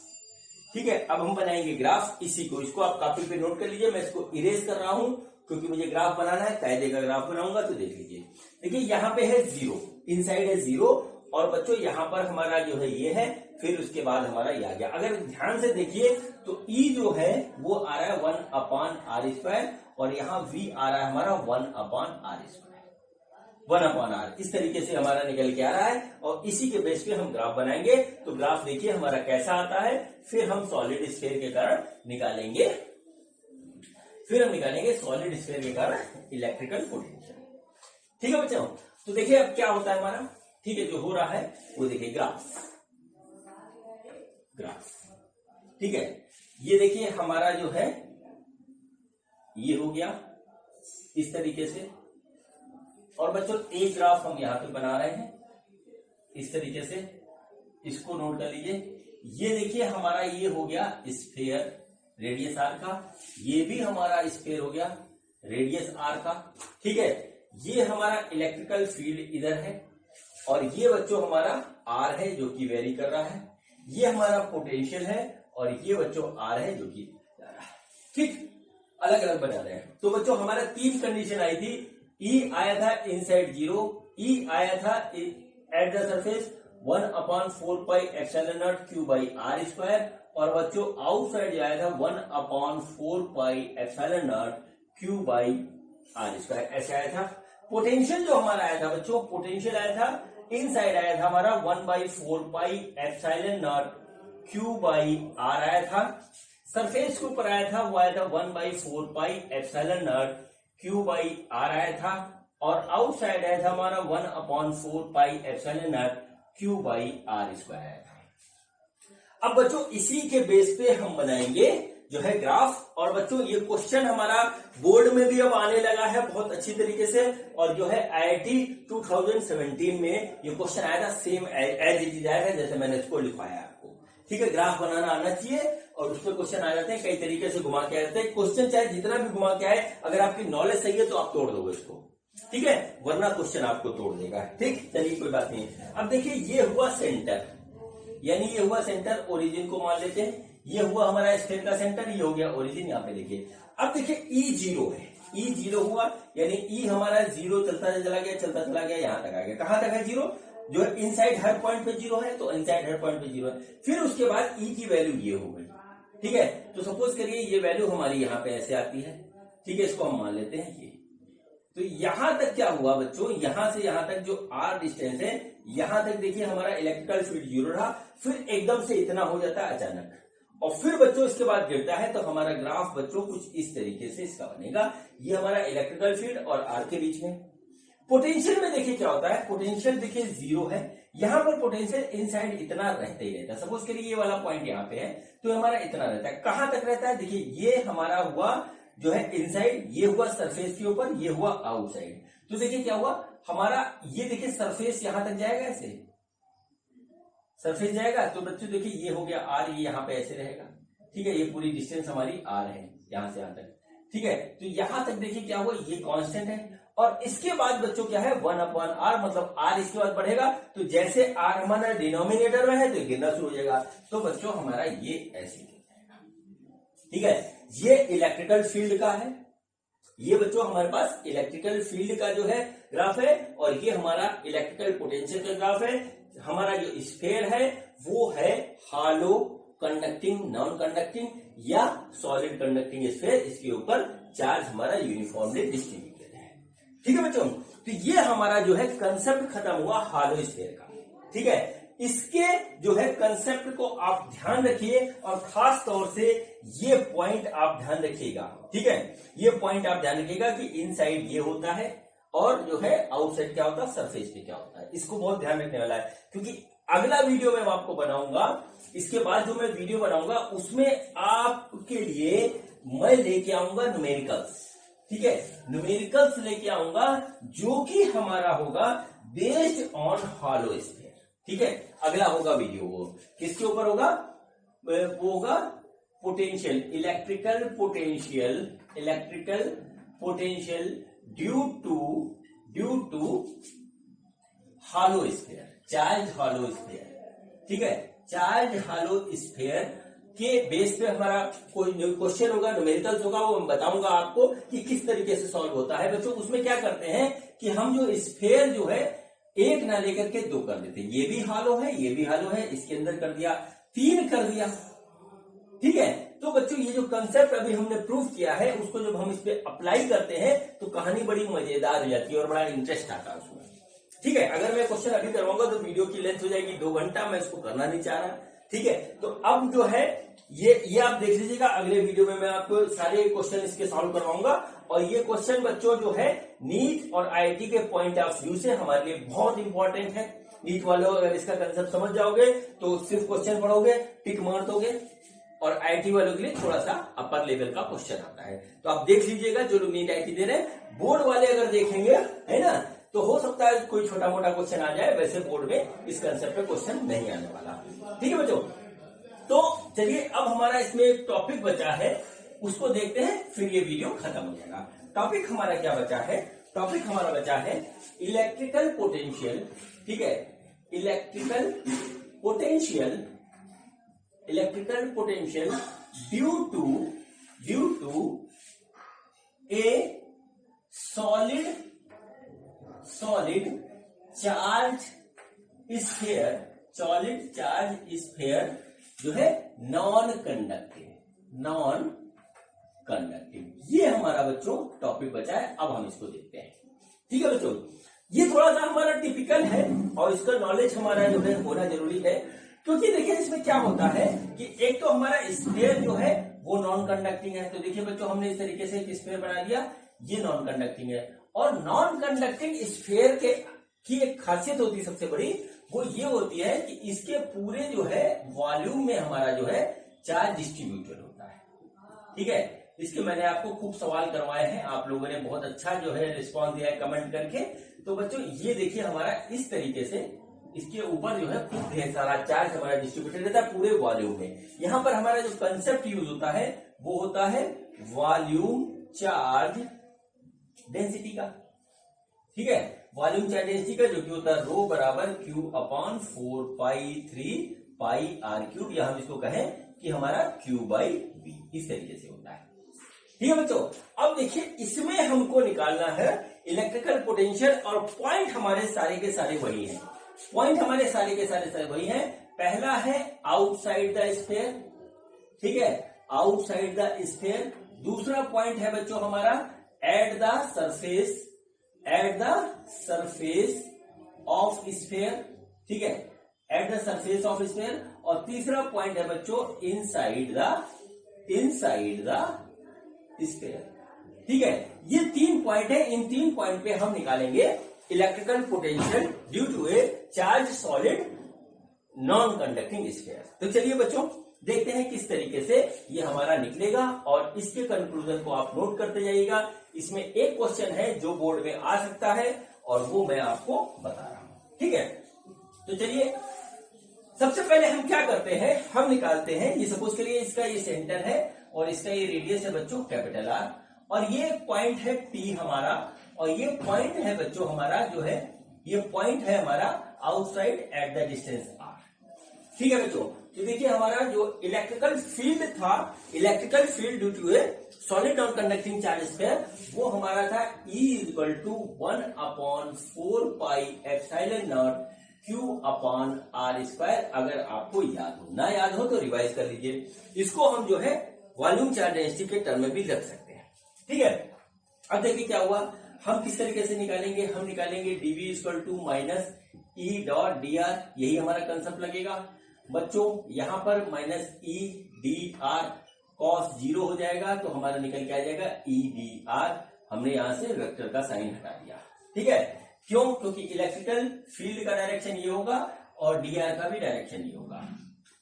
ठीक है, अब हम बनाएंगे ग्राफ। इसको आप कॉपी पे नोट कर लीजिए। मैं इसको इरेज कर रहा हूं क्योंकि मुझे ग्राफ बनाना है, कायदे का ग्राफ बनाऊंगा। तो देख लीजिए, देखिए यहां पे है 0, इनसाइड है 0, और बच्चों यहां पर हमारा जो है ये है, फिर उसके बाद हमारा ये आ गया। अगर ध्यान से देखिए तो ई जो है वो आ रहा है 1/r², और यहां v आ रहा है हमारा 1/r²। इस तरीके से हमारा निकल के आ रहा है, और इसी के बेस पे हम ग्राफ बनाएंगे। तो ग्राफ देखिए हमारा कैसा आता है, फिर हम सॉलिड स्फीयर के कारण निकालेंगे, सॉलिड स्फीयर के कारण इलेक्ट्रिकल पोटेंशियल। ठीक है बच्चों, तो देखिए अब क्या होता है हमारा। ठीक है, जो हो रहा है वो देखिए ग्राफ। ठीक है, ये देखिए हमारा जो है ये हो गया इस तरीके से। और बच्चों एक ग्राफ हम यहां पे बना रहे हैं इस तरीके से, इसको नोट कर लीजिए। ये देखिए हमारा ये हो गया स्फीयर रेडियस आर का, ये भी हमारा स्फीयर हो गया रेडियस आर का, ठीक है। ये हमारा इलेक्ट्रिकल फील्ड इधर है और ये बच्चों हमारा आर है जो कि वेरी कर रहा है। ये हमारा पोटेंशियल है और ये बच्चों आर है जो कि जा रहा है, ठीक, अलग अलग बना रहे हैं। तो बच्चों हमारा 3 कंडीशन आई थी। ई आया था इनसाइड 0, ई आया था एट द सरफेस 1/4πε0 Q/r², और बच्चों आउटसाइड आया था 1/4πε0 Q/r², ऐसे आया था। पोटेंशियल जो हमारा आया था बच्चों, पोटेंशियल आया था इनसाइड आया था हमारा 1/4πε0 Q/r आया था। सरफेस के ऊपर आया था वो आया था 1/4πε0 Q/r आया था, और आउटसाइड आया था हमारा 1/4πε0 Q/r² आया था। अब बच्चों इसी के बेस पे हम बनाएंगे जो है ग्राफ। और बच्चों ये क्वेश्चन हमारा बोर्ड में भी अब आने लगा है बहुत अच्छी तरीके से, और जो है IIT 2017 में ये क्वेश्चन आया था, सेम एज इट इज आया था जैसे मैंने इसको लिखवाया आपको, ठीक है। ग्राफ बनाना आना चाहिए और उसमें क्वेश्चन आ जाते हैं कई तरीके से घुमा के आ जाते हैं। क्वेश्चन चाहे जितना भी घुमा के आए, अगर आपकी नॉलेज सही है तो आप तोड़ दोगे इसको, ठीक है, वरना क्वेश्चन आपको तोड़ देगा, ठीक। चलिए कोई बात नहीं। अब देखिए ये हुआ सेंटर, यानी ये हुआ सेंटर, ओरिजिन को मान लेते हैं। ये हुआ हमारा स्फीयर का सेंटर, ये हो गया ओरिजिन, यहाँ पे देखिए। अब देखिए ई 0 है, ई 0 हुआ, यानी ई हमारा 0 चलता चला गया, चलता चला गया, यहां तक आ गया। कहां तक है 0? जो है इनसाइड हर पॉइंट पे 0 है, तो इनसाइड हर पॉइंट पे 0 है। फिर उसके बाद ई की वैल्यू ये हो गई, ठीक है। तो सपोज करिए ये वैल्यू हमारी यहाँ पे ऐसे आती है, ठीक है, इसको हम मान लेते हैं ये। तो यहां तक क्या हुआ बच्चों, यहां से यहां तक जो आर डिस्टेंस है, यहां तक देखिए हमारा इलेक्ट्रिकल फील्ड 0 रहा, फिर एकदम से इतना हो जाता है अचानक, और फिर बच्चों इसके बाद गिरता है। तो हमारा ग्राफ बच्चों कुछ इस तरीके से इसका बनेगा। ये हमारा इलेक्ट्रिकल फील्ड और आर के बीच में। पोटेंशियल में देखिए क्या होता है, पोटेंशियल देखिए 0 है, यहां पर पोटेंशियल इनसाइड इतना रहता ही रहता है। सपोज करिए ये वाला पॉइंट यहाँ पे है, तो हमारा इतना रहता है। कहां तक रहता है, देखिए ये हमारा हुआ जो है इनसाइड, ये हुआ सरफेस के ऊपर, ये हुआ आउटसाइड। तो देखिए क्या हुआ हमारा, ये देखिए सरफेस यहां तक जाएगा, ऐसे सरफेस जाएगा। तो बच्चों देखिए ये हो गया आर, ये यहाँ पे ऐसे रहेगा, ठीक है। ये पूरी डिस्टेंस हमारी आर है यहां से यहां तक, ठीक है। तो यहां तक देखिए क्या हुआ, ये कांस्टेंट है, और इसके बाद बच्चों क्या है 1/r, मतलब आर इसके बाद बढ़ेगा। तो जैसे आर हमारा डिनोमिनेटर में है तो गिरना शुरू हो जाएगा। तो बच्चों हमारा ये ऐसे गिर जाएगा, ठीक है। ये इलेक्ट्रिकल फील्ड का है, ये बच्चों हमारे पास इलेक्ट्रिकल फील्ड का जो है ग्राफ है, और ये हमारा इलेक्ट्रिकल पोटेंशियल का ग्राफ है। हमारा जो स्फीयर है वो है हालो, कंडक्टिंग, नॉन कंडक्टिंग या सॉलिड कंडक्टिंग स्फीयर। इसके ऊपर चार्ज हमारा यूनिफॉर्मली डिस्ट्रीब्यूटेड है, ठीक है बच्चों। तो ये हमारा जो है कंसेप्ट खत्म हुआ हालो स्फीयर का, ठीक है। इसके जो है कंसेप्ट को आप ध्यान रखिए, और खास तौर से ये पॉइंट आप ध्यान रखिएगा, ठीक है। ये पॉइंट आप ध्यान रखिएगा कि इनसाइड ये होता है, और जो है आउटसाइड क्या होता है, सरफेस पे क्या होता है। इसको बहुत ध्यान रखने वाला है, क्योंकि अगला वीडियो में आपको बनाऊंगा, इसके बाद जो मैं वीडियो बनाऊंगा उसमें आपके लिए मैं लेके आऊंगा न्यूमेरिकल्स, ठीक है। न्यूमेरिकल्स लेके आऊंगा जो कि हमारा होगा बेस्ड ऑन हॉलो स्फीयर, ठीक है। अगला होगा वीडियो, वो किसके ऊपर होगा, वो होगा potential, electrical potential due to hollow sphere, charge hollow sphere, ठीक है। चार्ज हॉलो स्फीयर के बेस पे हमारा कोई क्वेश्चन होगा, न्यूमेरिकल्स होगा, वो मैं बताऊंगा आपको कि किस तरीके से सॉल्व होता है बच्चों। उसमें क्या करते हैं कि हम जो स्फीयर जो है एक ना लेकर के 2 कर देते हैं। ये भी हॉलो है, ये भी हॉलो है, इसके अंदर कर दिया, 3 कर दिया, ठीक है। तो बच्चों ये जो कंसेप्ट अभी हमने प्रूव किया है, उसको जब हम इस पे अप्लाई करते हैं तो कहानी बड़ी मजेदार हो जाती है और बड़ा इंटरेस्ट आता है उसमें, ठीक है। अगर मैं क्वेश्चन अभी करवाऊंगा तो वीडियो की लेंथ हो जाएगी 2 घंटा, मैं इसको करना नहीं चाह रहा, ठीक है। तो अब जो है ये आप देख लीजिएगा, अगले वीडियो में मैं आपको सारे क्वेश्चन इसके सॉल्व करवाऊंगा। और ये क्वेश्चन बच्चों जो है नीट और IIT के पॉइंट ऑफ व्यू से हमारे लिए बहुत इंपॉर्टेंट है। नीट वालों अगर इसका कंसेप्ट समझ जाओगे तो सिर्फ क्वेश्चन पढ़ोगे, टिक मार दोगे, और IIT वालों के लिए थोड़ा सा अपर लेवल का क्वेश्चन आता है। तो आप देख लीजिएगा, जो लोग नीट IIT दे रहे हैं, बोर्ड वाले अगर देखेंगे, है ना, तो हो सकता है कोई छोटा मोटा क्वेश्चन आ जाए, वैसे बोर्ड में इस कंसेप्ट पे क्वेश्चन नहीं आने वाला, ठीक है बच्चों। तो चलिए अब हमारा इसमें एक टॉपिक बचा है, उसको देखते हैं, फिर ये वीडियो खत्म हो जाएगा। टॉपिक हमारा क्या बचा है? टॉपिक हमारा बचा है इलेक्ट्रिकल पोटेंशियल, ठीक है, electrical potential due to a solid charge sphere जो है नॉन कंडक्टिंग। ये हमारा बच्चों टॉपिक बचा है। अब हम इसको देखते हैं, ठीक है बच्चों। ये थोड़ा सा हमारा टिपिकल है और इसका नॉलेज हमारा जो है होना जरूरी है, क्योंकि देखिए इसमें क्या होता है कि एक तो हमारा स्फीयर जो है वो नॉन कंडक्टिंग है। तो देखिए बच्चों, हमने इस तरीके से एक स्फीयर बना दिया, ये नॉन कंडक्टिंग है। और नॉन कंडक्टिंग स्फीयर की एक खासियत होती है सबसे बड़ी, वो ये होती है कि इसके पूरे जो है वॉल्यूम में हमारा जो है चार्ज डिस्ट्रीब्यूटेड होता है, ठीक है। इसके मैंने आपको खूब सवाल करवाए हैं, आप लोगों ने बहुत अच्छा जो है रिस्पॉन्स दिया है कमेंट करके। तो बच्चों ये देखिए हमारा इस तरीके से इसके ऊपर जो है खूब ढेर सारा चार्ज हमारा डिस्ट्रीब्यूटेड रहता है पूरे वॉल्यूम में। यहां पर हमारा जो कंसेप्ट यूज होता है वो होता है वॉल्यूम चार्ज डेंसिटी का, ठीक है, वॉल्यूम चार्ज डेंसिटी का, जो कि होता है रो बराबर Q अपॉन 4π3πr3, या हम इसको कहें कि हमारा Q/V, इस तरीके से होता है, ठीक है बच्चों। अब देखिए इसमें हमको निकालना है इलेक्ट्रिकल पोटेंशियल, और पॉइंट हमारे सारे के सारे वही है। पॉइंट हमारे सारे के सारे वही है। पहला है आउटसाइड द स्फीयर, ठीक है, आउटसाइड द स्फीयर। दूसरा पॉइंट है बच्चों हमारा eight the surface of sphere, ठीक है, eight the surface of sphere. और तीसरा पॉइंट है बच्चों इनसाइड द स्फीयर, ठीक है। ये 3 पॉइंट है, इन 3 पॉइंट पे हम निकालेंगे electrical potential due to a charge solid non conducting sphere. तो चलिए बच्चों देखते हैं किस तरीके से ये हमारा निकलेगा, और इसके कंक्लूजन को आप नोट करते जाइएगा। इसमें एक क्वेश्चन है जो बोर्ड में आ सकता है और वो मैं आपको बता रहा हूं, ठीक है। तो चलिए सबसे पहले हम क्या करते हैं, हम निकालते हैं, ये सपोज करिए इसका ये सेंटर है और इसका ये रेडियस है बच्चों कैपिटल R, और ये पॉइंट है P हमारा, और ये पॉइंट है बच्चों हमारा जो है, ये पॉइंट है हमारा outside at the distance R, ठीक है बच्चों। तो देखिए हमारा जो इलेक्ट्रिकल फील्ड था, electrical field due to a solid non conducting charge sphere, वो हमारा था E=1/4πε0 Q/r²। अगर आपको याद हो, ना याद हो तो रिवाइज कर लीजिए। इसको हम जो है वॉल्यूम चार्ज डेंसिटी के टर्म में भी रख सकते हैं, ठीक है। अब देखिए क्या हुआ, हम किस तरीके से निकालेंगे, हम निकालेंगे dV=-E.dr, यही हमारा कंसेप्ट लगेगा बच्चों। यहां पर -E.dr cos 0 हो जाएगा, तो हमारा निकल के आ जाएगा E.dr। हमने यहां से वेक्टर का साइन हटा दिया, ठीक है। क्यों? क्योंकि इलेक्ट्रिकल फील्ड का डायरेक्शन ये होगा और dr का भी डायरेक्शन ये होगा,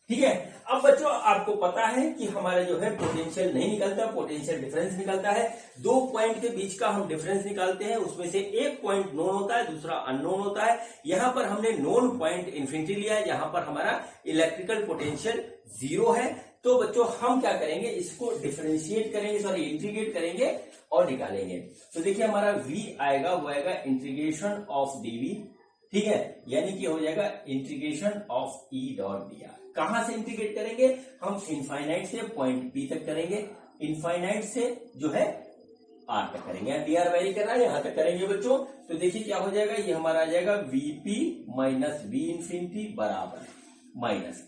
ठीक है। अब बच्चों आपको पता है कि हमारा जो है पोटेंशियल नहीं निकलता, पोटेंशियल डिफरेंस निकलता है। 2 पॉइंट के बीच का हम डिफरेंस निकालते हैं, उसमें से एक पॉइंट नोन होता है, दूसरा अननोन होता है। यहां पर हमने नोन पॉइंट इन्फिनिटी लिया है, यहां पर हमारा इलेक्ट्रिकल पोटेंशियल 0 है। तो बच्चों हम क्या करेंगे, इसको डिफरेंशिएट करेंगे, सॉरी इंटीग्रेट करेंगे और निकालेंगे। तो देखिए हमारा v आएगा, वो आएगा इंटीग्रेशन ऑफ dv, ठीक है, यानी कि हो जाएगा इंटीग्रेशन ऑफ E.dr। कहां से इंटीग्रेट करेंगे, हम इनफाइनाइट से पॉइंट P तक करेंगे, इनफाइनाइट से जो है R तक करेंगे, dr वैरी कर रहा है, यहां तक करेंगे बच्चों। तो देखिए क्या हो जाएगा, ये हमारा आ जाएगा Vp माइनस V इंफिनिटी बराबर माइनस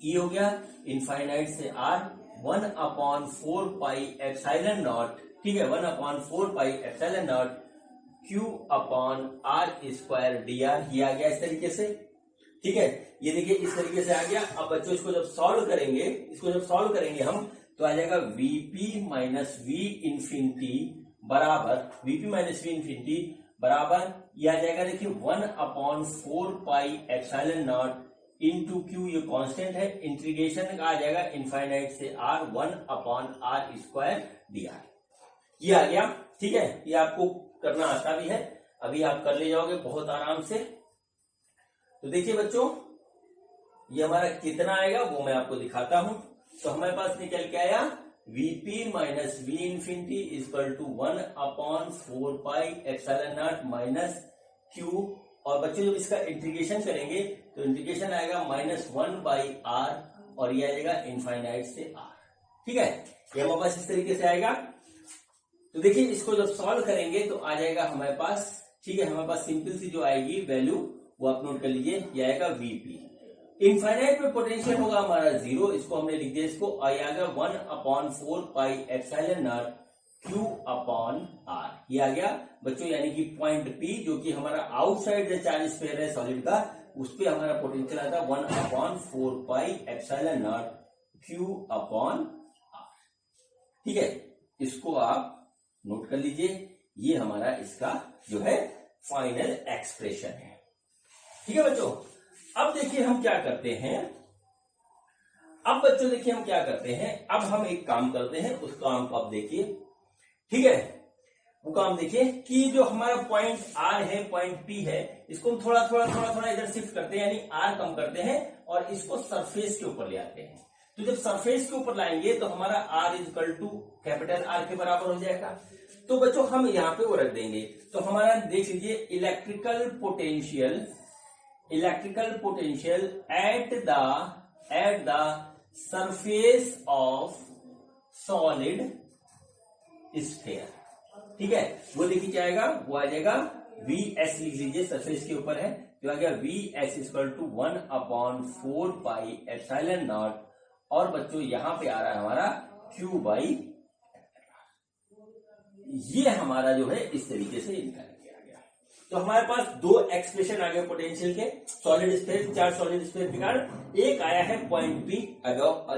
E हो गया इनफाइनाइट से R 1/4πε0, ठीक है, 1/4πε0 Q/r² ये आ गया इस तरीके से, ठीक है। ये देखिए इस तरीके से आ गया। अब बच्चों इसको जब सॉल्व करेंगे, हम तो आ जाएगा Vp माइनस V इंफिनिटी बराबर ये आ जाएगा, देखिए 1/4πε0 इंटू Q, ये कांस्टेंट है, इंटीग्रेशन का आ जाएगा इनफाइनाइट से R 1/r²dr, ये आ गया, ठीक है। ये आपको करना आता भी है, अभी आप कर ले जाओगे बहुत आराम से। तो देखिए बच्चों ये हमारा कितना आएगा वो मैं आपको दिखाता हूं। तो हमारे पास निकल के आया V P minus V infinity equal to 1/4 minus Q. और बच्चों जब इसका इंटीग्रेशन करेंगे तो इंटीग्रेशन आएगा -1/r और ये आएगा इनफाइनाइट से r। ठीक है, ये हमारे पास इस तरीके से आएगा। तो देखिए इसको जब सॉल्व करेंगे तो आ जाएगा हमारे पास, ठीक है, हमारे पास सिंपल सी जो आएगी वैल्यू वो आप नोट कर लीजिए, ये आएगा वीपी। इनफाइनाइट में पोटेंशियल होगा हमारा 0, इसको हमने लिख दिया, इसको आएगा 1/4 Q अपॉन r, ये आ गया बच्चों, यानी कि पॉइंट P जो कि हमारा आउटसाइड द चार्ज स्फीयर है सॉलिड का, उस पे हमारा पोटेंशियल आता है 1/4 Q अपॉन r। ठीक है, इसको आप नोट कर लीजिए, ये हमारा इसका जो है फाइनल एक्सप्रेशन है। ठीक है बच्चों, अब देखिए हम क्या करते हैं, अब बच्चों देखिए हम क्या करते हैं, अब हम एक काम करते हैं, उस काम को आप देखिए। ठीक है, वो काम देखिए कि जो हमारा पॉइंट R है, पॉइंट P है, इसको हम थोड़ा थोड़ा इधर शिफ्ट करते हैं, यानी R कम करते हैं और इसको सरफेस के ऊपर ले आते हैं। तो जब सरफेस के ऊपर लाएंगे तो हमारा R equal to capital R के बराबर हो जाएगा। तो बच्चों हम यहाँ पे वो रख देंगे, तो हमारा देख लीजिए electrical potential at the surface of solid sphere. ठीक है, वो देखिए क्या आएगा, वो आ जाएगा Vs, लिख लीजिए सरफेस के ऊपर है, जो आ गया Vs इक्वल टू 1/4 और बच्चों यहां पे आ रहा है हमारा Q बाई, ये हमारा जो है इस तरीके से निकाल के आ गया। तो हमारे पास दो एक्सप्रेशन आ गए पोटेंशियल के, सॉलिड स्फीयर, चार सॉलिड स्फीयर के कारण। एक आया है पॉइंट P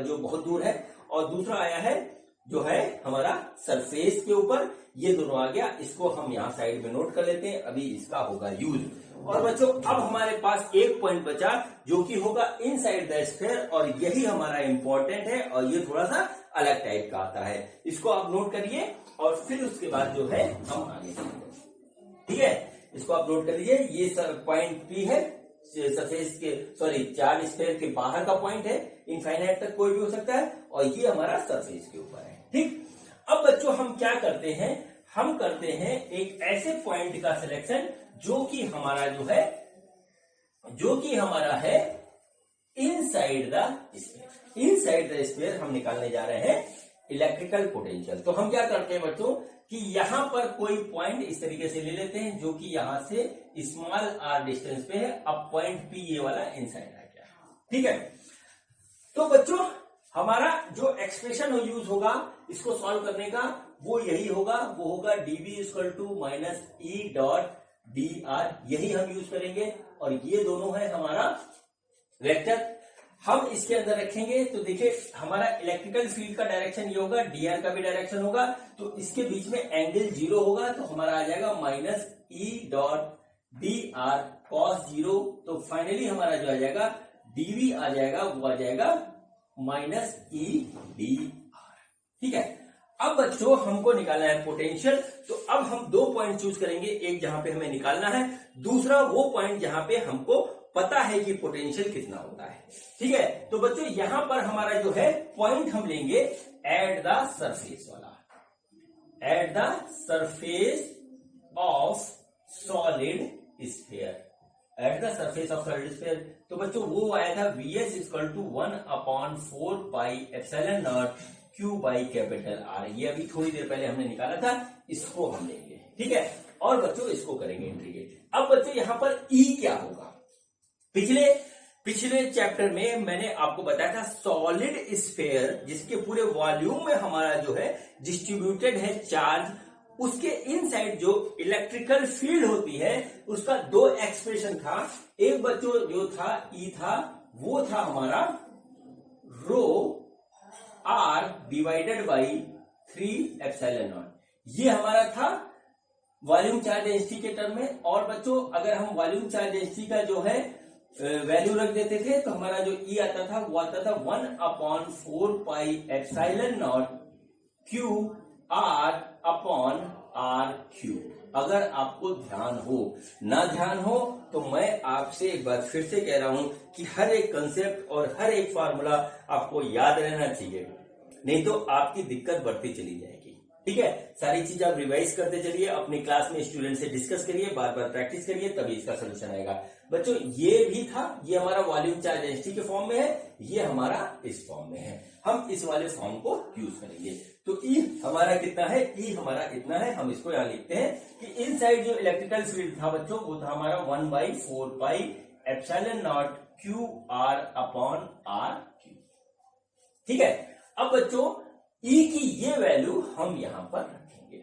जो बहुत दूर है, और दूसरा आया है जो है हमारा सरफेस के ऊपर, ये दोनों आ गया। इसको हम यहाँ साइड में नोट कर लेते हैं, अभी इसका होगा यूज। और बच्चों अब हमारे पास एक पॉइंट बचा जो कि होगा इनसाइड द स्फीयर, और यही हमारा इंपॉर्टेंट है, और ये थोड़ा सा अलग टाइप का आता है, इसको आप नोट करिए और फिर उसके बाद जो है हम आगे चलेंगे। ठीक है, इसको आप नोट कर लीजिए, ये पॉइंट P है, सरफेस के चार्ज स्फीयर के बाहर का पॉइंट है, इनफाइनाइट तक कोई भी हो सकता है, और ये हमारा सरफेस के ऊपर है। ठीक, अब बच्चों हम क्या करते हैं, हम करते हैं एक ऐसे पॉइंट का सिलेक्शन जो कि हमारा है inside the sphere. Inside the sphere हम निकालने जा रहे हैं इलेक्ट्रिकल पोटेंशियल। तो हम क्या करते हैं बच्चों कि यहां पर कोई पॉइंट इस तरीके से ले लेते हैं जो कि यहां से स्मॉल r डिस्टेंस पे है। अब पॉइंट P ये वाला इनसाइड आ गया। ठीक है, तो बच्चों हमारा जो एक्सप्रेशन यूज होगा इसको सॉल्व करने का, वो यही होगा, वो होगा dv equal to minus E dot D R, यही हम यूज करेंगे। और ये दोनों है हमारा वेक्टर, हम इसके अंदर रखेंगे। तो देखिए हमारा इलेक्ट्रिकल फील्ड का डायरेक्शन ये होगा, dr का भी डायरेक्शन होगा, तो इसके बीच में एंगल 0 होगा, तो हमारा आ जाएगा minus E dot D R cos 0। तो फाइनली हमारा जो आ जाएगा dv आ जाएगा, वो आ जाएगा माइनस ई डी आर। ठीक है, अब बच्चों हमको निकालना है पोटेंशियल। तो अब हम दो पॉइंट चूज करेंगे, एक जहां पे हमें निकालना है, दूसरा वो पॉइंट जहां पे हमको पता है कि पोटेंशियल कितना होता है। ठीक है, तो बच्चों यहां पर हमारा जो है पॉइंट हम लेंगे एट द सरफेस वाला, at the surface of solid sphere, at the surface of solid sphere. तो बच्चों वो आया था Vs equal to 1/4 Q by capital R, ये अभी थोड़ी देर पहले हमने निकाला था, इसको हम लेंगे। ठीक है, और बच्चों इसको करेंगे इंटीग्रेट। अब बच्चों यहां पर E क्या होगा, पिछले चैप्टर में मैंने आपको बताया था सॉलिड स्फीयर जिसके पूरे वॉल्यूम में हमारा जो है डिस्ट्रीब्यूटेड है चार्ज, उसके इनसाइड जो इलेक्ट्रिकल फील्ड होती है उसका दो एक्सप्रेशन था। एक बच्चों जो था E था, वो था हमारा रो R divided by 3 epsilon not, ये हमारा था वॉल्यूम चार्ज डेंसिटी के टर्म में। और बच्चों अगर हम वॉल्यूम चार्ज डेंसिटी का जो है वैल्यू रख देते थे तो हमारा जो E आता था वो आता था 1/4 epsilon naught Q R upon R cube. अगर आपको ध्यान हो, ना ध्यान हो तो मैं आपसे एक बार फिर से कह रहा हूं कि हर एक कंसेप्ट और हर एक फार्मूला आपको याद रहना चाहिए। नहीं तो आपकी दिक्कत बढ़ती चली जाएगी। ठीक है, सारी चीज आप रिवाइज करते चलिए, अपनी क्लास में स्टूडेंट से डिस्कस करिए, बार बार प्रैक्टिस करिए, तभी इसका सोल्यूशन आएगा। बच्चों ये भी था, ये हमारा वॉल्यूम चार्ज डेंसिटी के फॉर्म में है, ये हमारा इस फॉर्म में है। हम इस वाले फॉर्म को यूज करेंगे। तो ई हमारा कितना है, ई हमारा इतना है। हम इसको यहां लिखते हैं कि इनसाइड जो इलेक्ट्रिकल फील्ड था बच्चों, वो था हमारा 1/4 pi epsilon naught Q R upon R Q. ठीक है, अब बच्चों ई की ये वैल्यू हम यहां पर रखेंगे।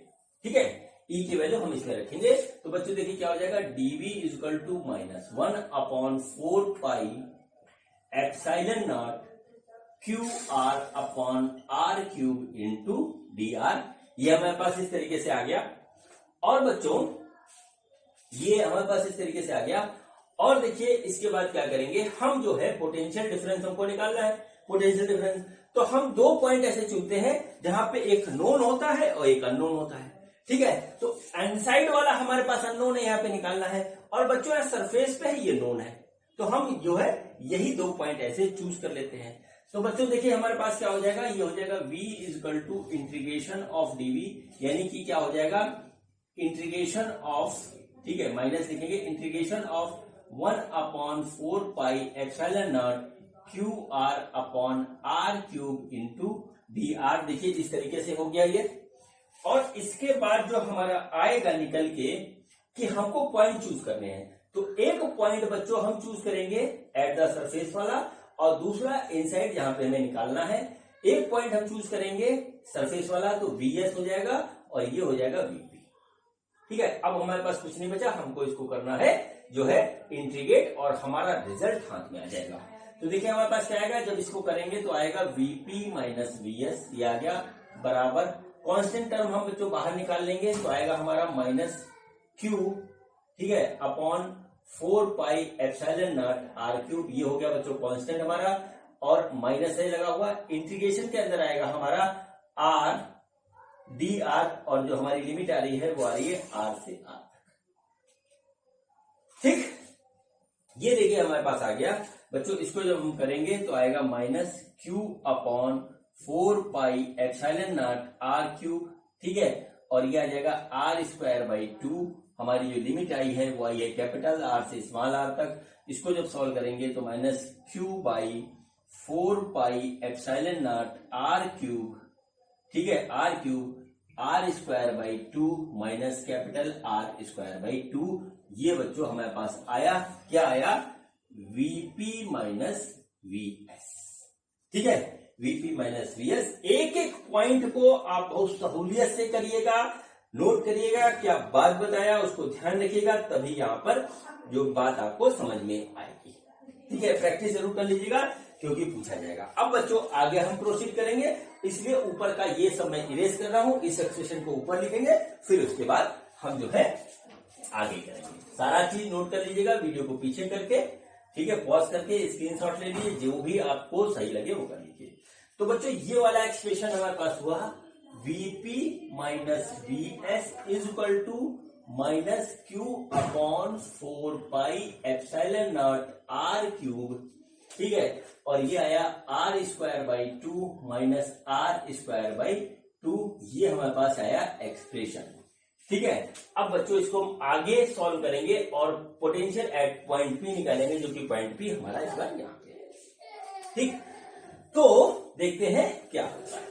ठीक है, ई की वैल्यू हम इसमें रखेंगे। तो बच्चों देखिए क्या हो जाएगा, dv is equal to -1/4 pi epsilon naught Q R upon R cube into D R. ये हमारे पास इस तरीके से आ गया। और बच्चों ये हमारे पास इस तरीके से आ गया। और देखिए इसके बाद क्या करेंगे, हम जो है पोटेंशियल डिफरेंस हमको निकालना है। पोटेंशियल डिफरेंस तो हम दो पॉइंट ऐसे चुनते हैं जहां पे एक नोन होता है और एक अननोन होता है। ठीक है, तो इनसाइड वाला हमारे पास अननोन है, यहाँ पे निकालना है। और बच्चों यहाँ सरफेस पे है, ये नोन है। तो हम जो है यही दो पॉइंट ऐसे चूज कर लेते हैं। तो बच्चों देखिए हमारे पास क्या हो जाएगा, ये हो जाएगा v is equal to integration of dv, यानी कि क्या हो जाएगा, इंटीग्रेशन ऑफ, ठीक है माइनस लिखेंगे, integration of 1/4 pi epsilon naught Q R upon R cube into D R. देखिए इस तरीके से हो गया ये। और इसके बाद जो हमारा आएगा निकल के कि हमको पॉइंट चूज करने हैं। तो एक पॉइंट बच्चों हम चूज करेंगे एट द सरफेस वाला, और दूसरा इनसाइड जहां पे हमें निकालना है। एक पॉइंट हम चूज करेंगे सरफेस वाला, तो vs हो जाएगा और ये हो जाएगा vp। ठीक है, अब हमारे पास कुछ नहीं बचा, हमको इसको करना है जो है इंटीग्रेट, और हमारा रिजल्ट हाथ में आ जाएगा। तो देखिए हमारे पास क्या आएगा, जब इसको करेंगे तो आएगा vp माइनस vs, ये आ गया बराबर कांस्टेंट टर्म हम बच्चों बाहर निकाल लेंगे, तो आएगा हमारा माइनस क्यू, ठीक है, upon 4 pi epsilon naught R cube. ये हो गया बच्चों कांस्टेंट हमारा, और माइनस है लगा हुआ। इंटीग्रेशन के अंदर आएगा हमारा आर डी आर, और जो हमारी लिमिट आ रही है वो आ रही है आर से आर तक। ठीक, ये देखिए हमारे पास आ गया बच्चों। इसको जब हम करेंगे तो आएगा minus Q upon 4 pi epsilon naught R cube. ठीक है, और ये आ जाएगा आर स्क्वायर बाई 2। हमारी जो लिमिट आई है वो आई है कैपिटल आर से स्मॉल आर तक। इसको जब सॉल्व करेंगे तो minus Q by 4 pi epsilon naught R cube, ठीक है, R cube R square by 2 minus capital R square by 2। ये बच्चों हमारे पास आया, क्या आया, वीपी माइनस वीएस। ठीक है, वीपी माइनस वीएस। एक एक पॉइंट को आप बहुत सहूलियत से करिएगा, नोट करिएगा, क्या बात बताया उसको ध्यान रखिएगा, तभी यहां पर जो बात आपको समझ में आएगी। ठीक है, प्रैक्टिस जरूर कर लीजिएगा क्योंकि पूछा जाएगा। अब बच्चों आगे हम प्रोसीड करेंगे, इसलिए ऊपर का ये सब मैं इरेज कर रहा हूं। इस एक्सप्रेशन को ऊपर लिखेंगे, फिर उसके बाद हम जो है आगे करेंगे। सारा चीज नोट कर लीजिएगा, वीडियो को पीछे करके, ठीक है, पॉज करके स्क्रीनशॉट ले लीजिए, जो भी आपको सही लगे वो कर लीजिए। तो बच्चों ये वाला एक्सप्रेशन हमारे पास हुआ Vp minus Vs is equal to minus Q upon 4 pi epsilon naught R cube. ठीक है, और ये आया R square by 2 minus R square by 2। ये हमारे पास आया एक्सप्रेशन। ठीक है, अब बच्चों इसको हम आगे सॉल्व करेंगे और पोटेंशियल एट पॉइंट पी निकालेंगे, जो कि पॉइंट पी हमारा इस बार यहाँ पे है। ठीक, तो देखते हैं क्या होता है।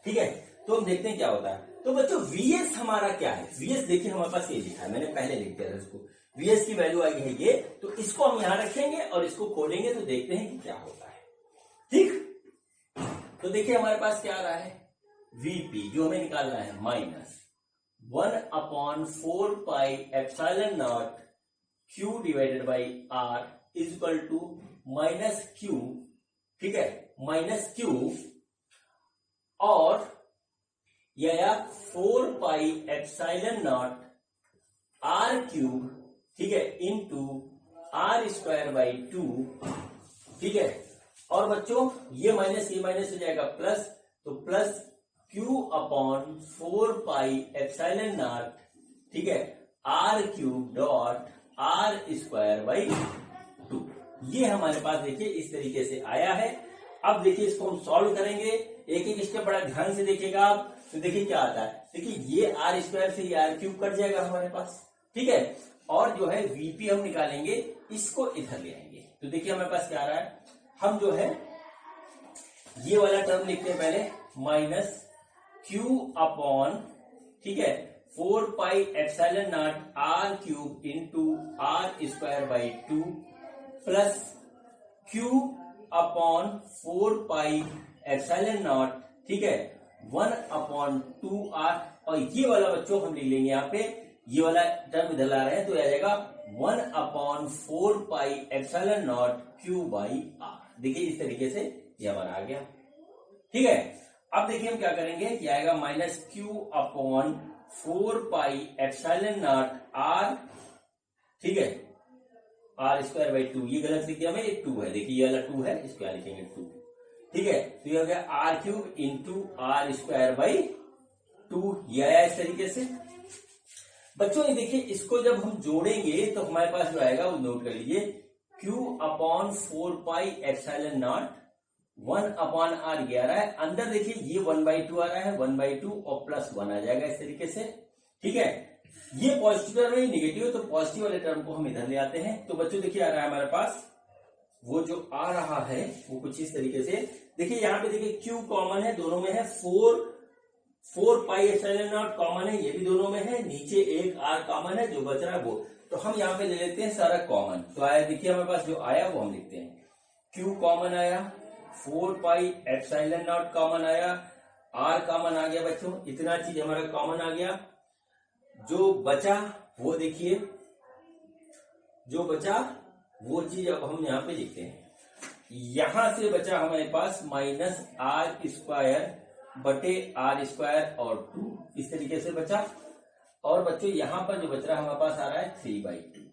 ठीक है, तो हम देखते हैं क्या होता है। तो बच्चों वीएस हमारा क्या है, वीएस देखिए हमारे पास ये लिखा है, मैंने पहले लिख दिया था इसको। वीएस की वैल्यू आई है ये, तो इसको हम यहां रखेंगे और इसको खोलेंगे तो देखते हैं कि क्या होता है। ठीक, तो देखिए हमारे पास क्या आ रहा है, वीपी जो हमें निकालना है minus 1/4 pi epsilon naught Q divided by R is equal to minus Q. ठीक है, माइनस क्यू, और यह 4 pi epsilon naught R cube, ठीक है, इंटू आर स्क्वायर बाई 2। ठीक है, और बच्चों ये माइनस हो जाएगा प्लस, तो plus Q upon 4 pi epsilon naught, ठीक है, R cube dot R square by 2। ये हमारे पास देखिए इस तरीके से आया है। अब देखिए इसको हम सॉल्व करेंगे। एक एक स्टेप बड़ा ध्यान से देखिएगा आप, तो देखिए क्या आता है। देखिए ये आर स्क्वायर से ये आर क्यूब कट जाएगा हमारे पास, ठीक है। और जो है वीपी हम निकालेंगे, इसको इधर ले आएंगे। तो देखिए हमारे पास क्या आ रहा है, हम जो है ये वाला टर्म लिखते हैं पहले, माइनस क्यू अपॉन, ठीक है, 4 pi epsilon naught R cube into R square by 2 plus Q upon 4 pi epsilon naught, ठीक है, 1 अपॉन 2 आर। और ये वाला बच्चों हम लिख लेंगे यहाँ पे, ये वाला टर्म इधर ला रहे हैं तो आ जाएगा 1 upon 4 pi epsilon naught Q by R. देखिए इस तरीके से ये हमारा आ गया, ठीक है। अब देखिए हम क्या करेंगे, ये आएगा minus Q upon 4 pi epsilon naught R, ठीक है, आर स्क्वायर बाई 2। ये गलत लिख दिया मैं, ये 2 है, देखिए ये वाला 2 है, इसको क्या लिखेंगे 2, ठीक है। तो ये हो गया R cube into R square by 2, ये आया इस तरीके से। बच्चों ये देखिए इसको जब हम जोड़ेंगे तो हमारे पास जो आएगा वो नोट कर लीजिए, Q upon 4 pi epsilon naught 1 upon R ये आ रहा है, अंदर देखिए ये 1/2 आ रहा है, 1/2 और प्लस 1 आ जाएगा इस तरीके से, ठीक है। ये पॉजिटिव टर्म है, निगेटिव है, तो पॉजिटिव वाले टर्म को हम इधर ले आते हैं। तो बच्चों देखिए आ रहा है हमारे पास, वो जो आ रहा है वो कुछ इस तरीके से, देखिए यहाँ पे देखिए क्यू कॉमन है, दोनों में है, 4 पाई एप्सिलॉन नॉट कॉमन है, ये भी दोनों में है, नीचे एक आर कॉमन है, जो बच रहा है वो, तो हम यहाँ पे ले लेते हैं सारा कॉमन। तो आया, देखिए हमारे पास जो आया वो हम लिखते हैं, क्यू कॉमन आया, 4 पाई एप्सिलॉन नॉट कॉमन आया, आर कॉमन आ गया बच्चों, इतना चीज हमारा कॉमन आ गया। जो बचा वो देखिए, जो बचा वो चीज अब हम यहाँ पे लिखते हैं, यहां से बचा हमारे पास माइनस आर स्क्वायर बटे आर स्क्वायर और 2, इस तरीके से बचा। और बच्चों यहां पर जो बच रहा है हमारे पास आ रहा है 3/2,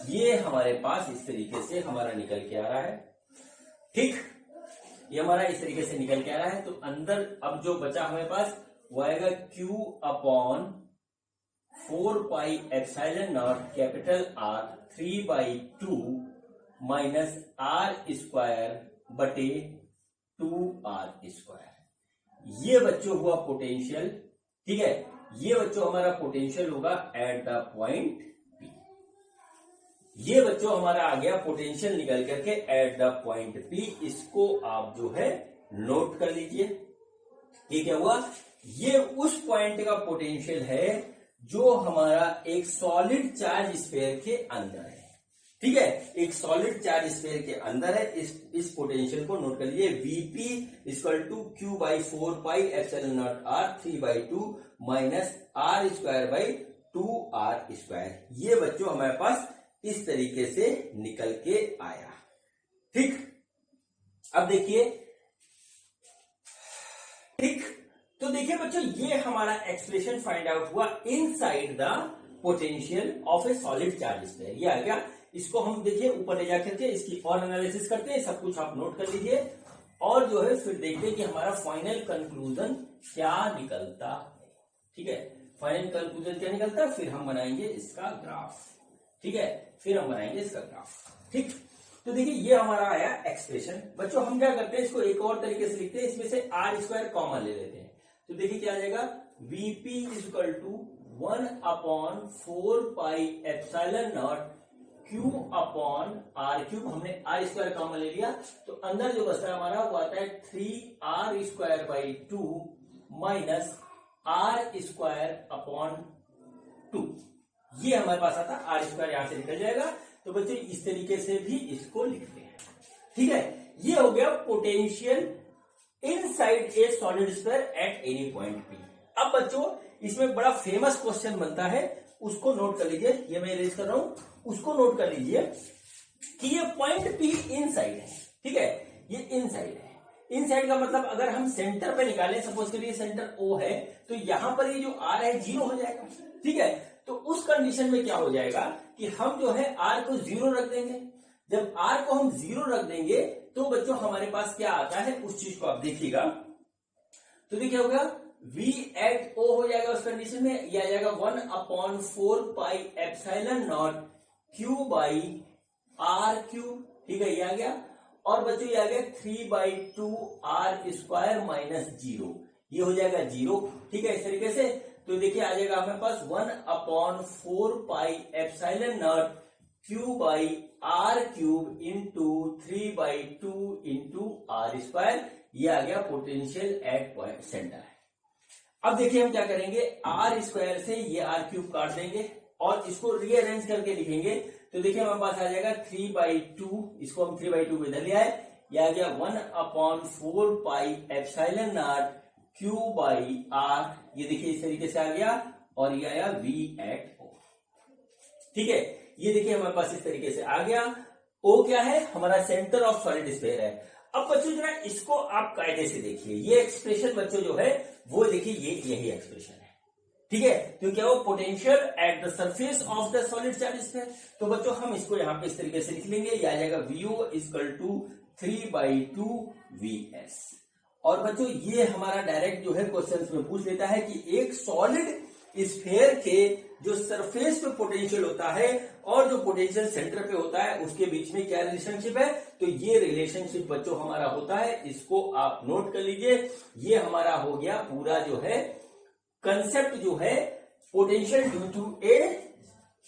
ये हमारे पास इस तरीके से हमारा निकल के आ रहा है, ठीक, ये हमारा इस तरीके से निकल के आ रहा है। तो अंदर अब जो बचा हमारे पास वो आएगा Q upon 4 pi epsilon naught capital R 3/2 minus R square बटे 2r स्क्वायर। ये बच्चों हुआ पोटेंशियल, ठीक है, ये बच्चों हमारा पोटेंशियल होगा एट द पॉइंट P। ये बच्चों हमारा आ गया पोटेंशियल निकल करके एट द पॉइंट P। इसको आप जो है नोट कर लीजिए। ये क्या हुआ, ये उस पॉइंट का पोटेंशियल है जो हमारा एक सॉलिड चार्ज स्फीयर के अंदर है, ठीक है, एक सॉलिड चार्ज स्फीयर के अंदर है। इस पोटेंशियल को नोट कर लीजिए, VP equal to Q by 4 pi epsilon naught R 3/2 minus R square by 2r square. ये बच्चों हमारे पास इस तरीके से निकल के आया, ठीक। अब देखिए, ठीक, तो देखिए बच्चों ये हमारा एक्सप्रेशन फाइंड आउट हुआ inside the potential of A solid charge sphere. ये आ गया, इसको हम देखिए ऊपर ले जाकर के इसकी और एनालिसिस करते हैं, सब कुछ आप नोट कर लीजिए और जो है फिर देखते हैं कि हमारा फाइनल कंक्लूजन क्या निकलता है, ठीक है। फाइनल कंक्लूजन क्या निकलता है, फिर हम बनाएंगे इसका ग्राफ, ठीक है, फिर हम बनाएंगे इसका ग्राफ, ठीक। तो देखिए ये हमारा आया एक्सप्रेशन। बच्चों हम क्या करते हैं, इसको एक और तरीके से लिखते हैं, इसमें से आर स्क्वायर कॉमन ले लेते हैं। तो देखिए क्या आ जाएगा, VP equal to 1 upon 4 pi epsilon naught Q upon R cube. हमने आर स्क्वायर कॉमन ले लिया, तो अंदर जो बचता है हमारा वो आता है 3r square by 2 minus R square upon 2। ये हमारे पास आता है, आर स्क्वायर यहां से निकल जाएगा। तो बच्चों इस तरीके से भी इसको लिखते हैं, ठीक है। ये हो गया potential inside a solid sphere at any point P। अब बच्चों इसमें बड़ा फेमस क्वेश्चन बनता है, उसको नोट कर लीजिए, ये मैं इरेज कर रहा हूं, उसको नोट कर लीजिए कि ये पॉइंट P इनसाइड है, ठीक है, ये इनसाइड है। इनसाइड का मतलब अगर हम सेंटर पे निकालें, सपोज करिए सेंटर O है, तो यहां पर ये जो R है 0 हो जाएगा, ठीक है। तो उस कंडीशन में क्या हो जाएगा कि हम जो है R को 0 रख देंगे। जब R को हम 0 रख देंगे तो बच्चों हमारे पास क्या आता है, उस चीज को आप देखिएगा। तो देखिए होगा V एट O हो जाएगा उस कंडीशन में, यह आ जाएगा 1 upon 4 pi epsilon naught Q by R cube, ठीक है, ये आ गया। और बच्चों ये आ गया 3/2r² माइनस 0, ये हो जाएगा 0। ठीक है, इस तरीके से तो देखिए आ जाएगा हमारे पास 1/4πε0 q/r³ इंटू 3/2 इंटू r², ये आ गया पोटेंशियल एट पॉइंट सेंटर। अब देखिए हम क्या करेंगे, r² से ये r³ काट देंगे और इसको रीअरेंज करके लिखेंगे। तो देखिए हमारे पास आ जाएगा 3/2, इसको हम 3/2 पे इधर ले आए, ये आ गया 1/4πε0 q/r, ये देखिए इस तरीके से आ गया, और ये आया v@o। ठीक है, ये देखिए हमारे पास इस तरीके से आ गया। O क्या है, हमारा सेंटर ऑफ सॉलिड स्फीयर है। अब बच्चों जरा इसको आप कायदे से देखिए, ये एक्सप्रेशन बच्चों जो है वो देखिए यही एक्सप्रेशन है। ठीक है, तो क्या वो potential at the surface of the solid charge sphere. तो बच्चों हम इसको यहाँ पे इस तरीके से लिख लेंगे, ये आ जाएगा VO = 3/2 VS। और बच्चों ये हमारा डायरेक्ट जो है क्वेश्चन में पूछ लेता है कि एक सॉलिड स्फीयर के जो सरफेस पे पोटेंशियल होता है और जो पोटेंशियल सेंटर पे होता है उसके बीच में क्या रिलेशनशिप है। तो ये रिलेशनशिप बच्चों हमारा होता है, इसको आप नोट कर लीजिए। ये हमारा हो गया पूरा जो है कंसेप्ट जो है potential due to a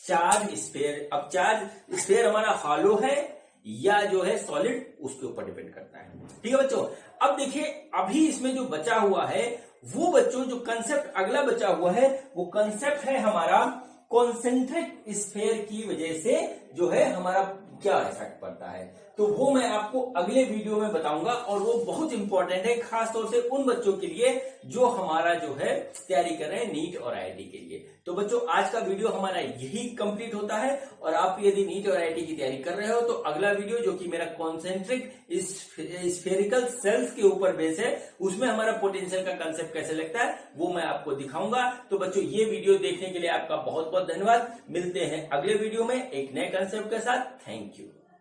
charge sphere. अब चार्ज स्फीयर हमारा हॉलो है या जो है सॉलिड, उसके ऊपर डिपेंड करता है। ठीक है बच्चों, अब देखिए अभी इसमें जो बचा हुआ है वो बच्चों जो कंसेप्ट अगला बचा हुआ है वो कंसेप्ट है हमारा कॉन्सेंट्रिक स्फीयर की वजह से जो है हमारा क्या इफेक्ट पड़ता है। तो वो मैं आपको अगले वीडियो में बताऊंगा, और वो बहुत इंपॉर्टेंट है खास तौर से उन बच्चों के लिए जो हमारा जो है तैयारी कर रहे हैं नीट और आईआईटी के लिए। तो बच्चों आज का वीडियो हमारा यही कंप्लीट होता है, और आप यदि नीट और आईआईटी की तैयारी कर रहे हो तो अगला वीडियो जो कि मेरा कॉन्सेंट्रिक स्फेरिकल सेल्स के ऊपर बेस है, उसमें हमारा पोटेंशियल का कंसेप्ट कैसे लगता है वो मैं आपको दिखाऊंगा। तो बच्चों ये वीडियो देखने के लिए आपका बहुत बहुत धन्यवाद। मिलते हैं अगले वीडियो में एक नए कंसेप्ट के साथ। Thank you.